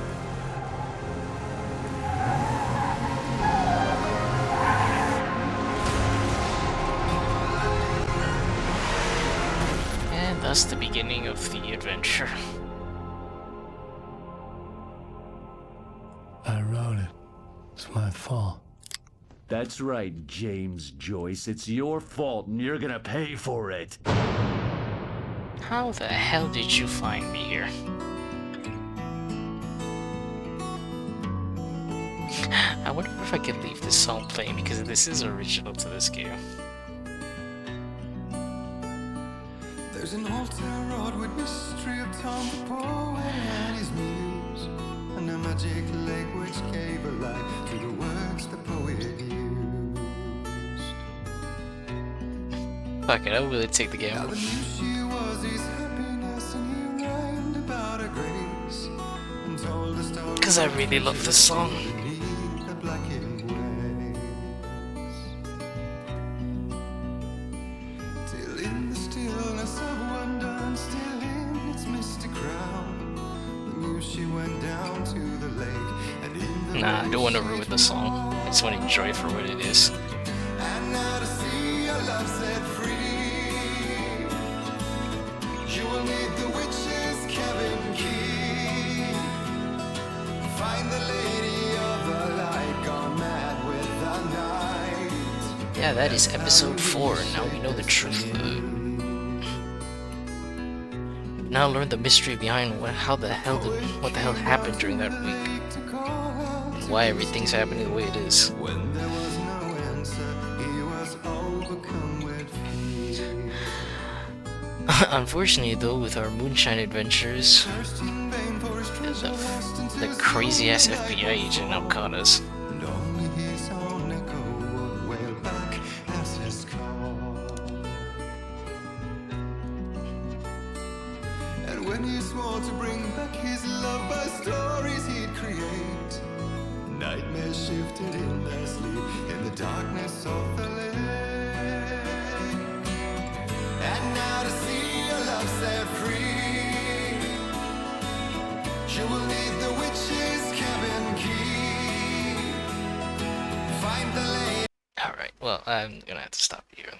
And thus the beginning of the adventure. I wrote it. It's my fault. That's right, James Joyce. It's your fault, and you're gonna pay for it. How the hell did you find me here? I wonder if I could leave this song playing, because this is original to this game. There's an old town road with mystery of Tom the poet and his muse, and a magic lake which gave a light to the words the poet used. Fuck it, I'll really take the gamble. She was his happiness, and he rhymed about her grace, and told the story Because I really love this song. beneath the blackened waves. Till in the stillness of wonder, and still in its misty crown, the muse she went down to the lake, and in the Nah, I don't want to ruin the song. I just want to enjoy it for what it is. and now to see your love set free, you will need the witch's cabin key. Find the lady of the light, gone mad with the night. Yeah, that is episode 4. Now we know the truth. Now learn the mystery behind what the hell happened during that week, and why everything's happening the way it is. When there was no answer, he was overcome with fear. Unfortunately, though, with our moonshine adventures, the crazy ass FBI agent now caught us. And only his own echo would wail back as his call. And when he swore to bring back his love by stories he'd create, nightmares shifted in their sleep in the darkness of the lake. And now to see your love set free, you will need the witch's cabin key. Find the lane. Alright, well, I'm gonna have to stop here.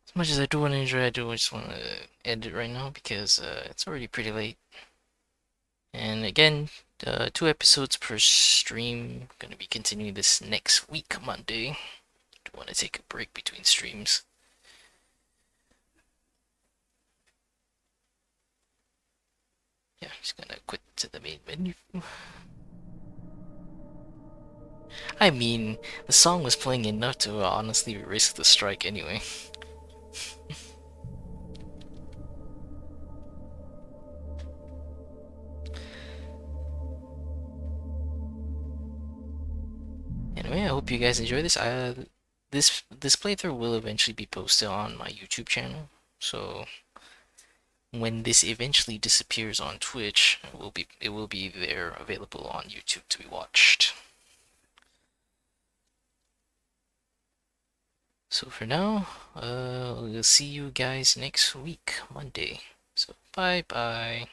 As much as I do want to enjoy, I just want to end it right now because it's already pretty late. And again, 2 episodes per stream. Gonna be continuing this next week, Monday. Do want to take a break between streams. Yeah, just gonna quit to the main menu. I mean, the song was playing enough to honestly risk the strike anyway. Anyway, I hope you guys enjoy this. This playthrough will eventually be posted on my YouTube channel. So when this eventually disappears on Twitch, it will be there available on YouTube to be watched. So for now, we'll see you guys next week, Monday. So bye bye.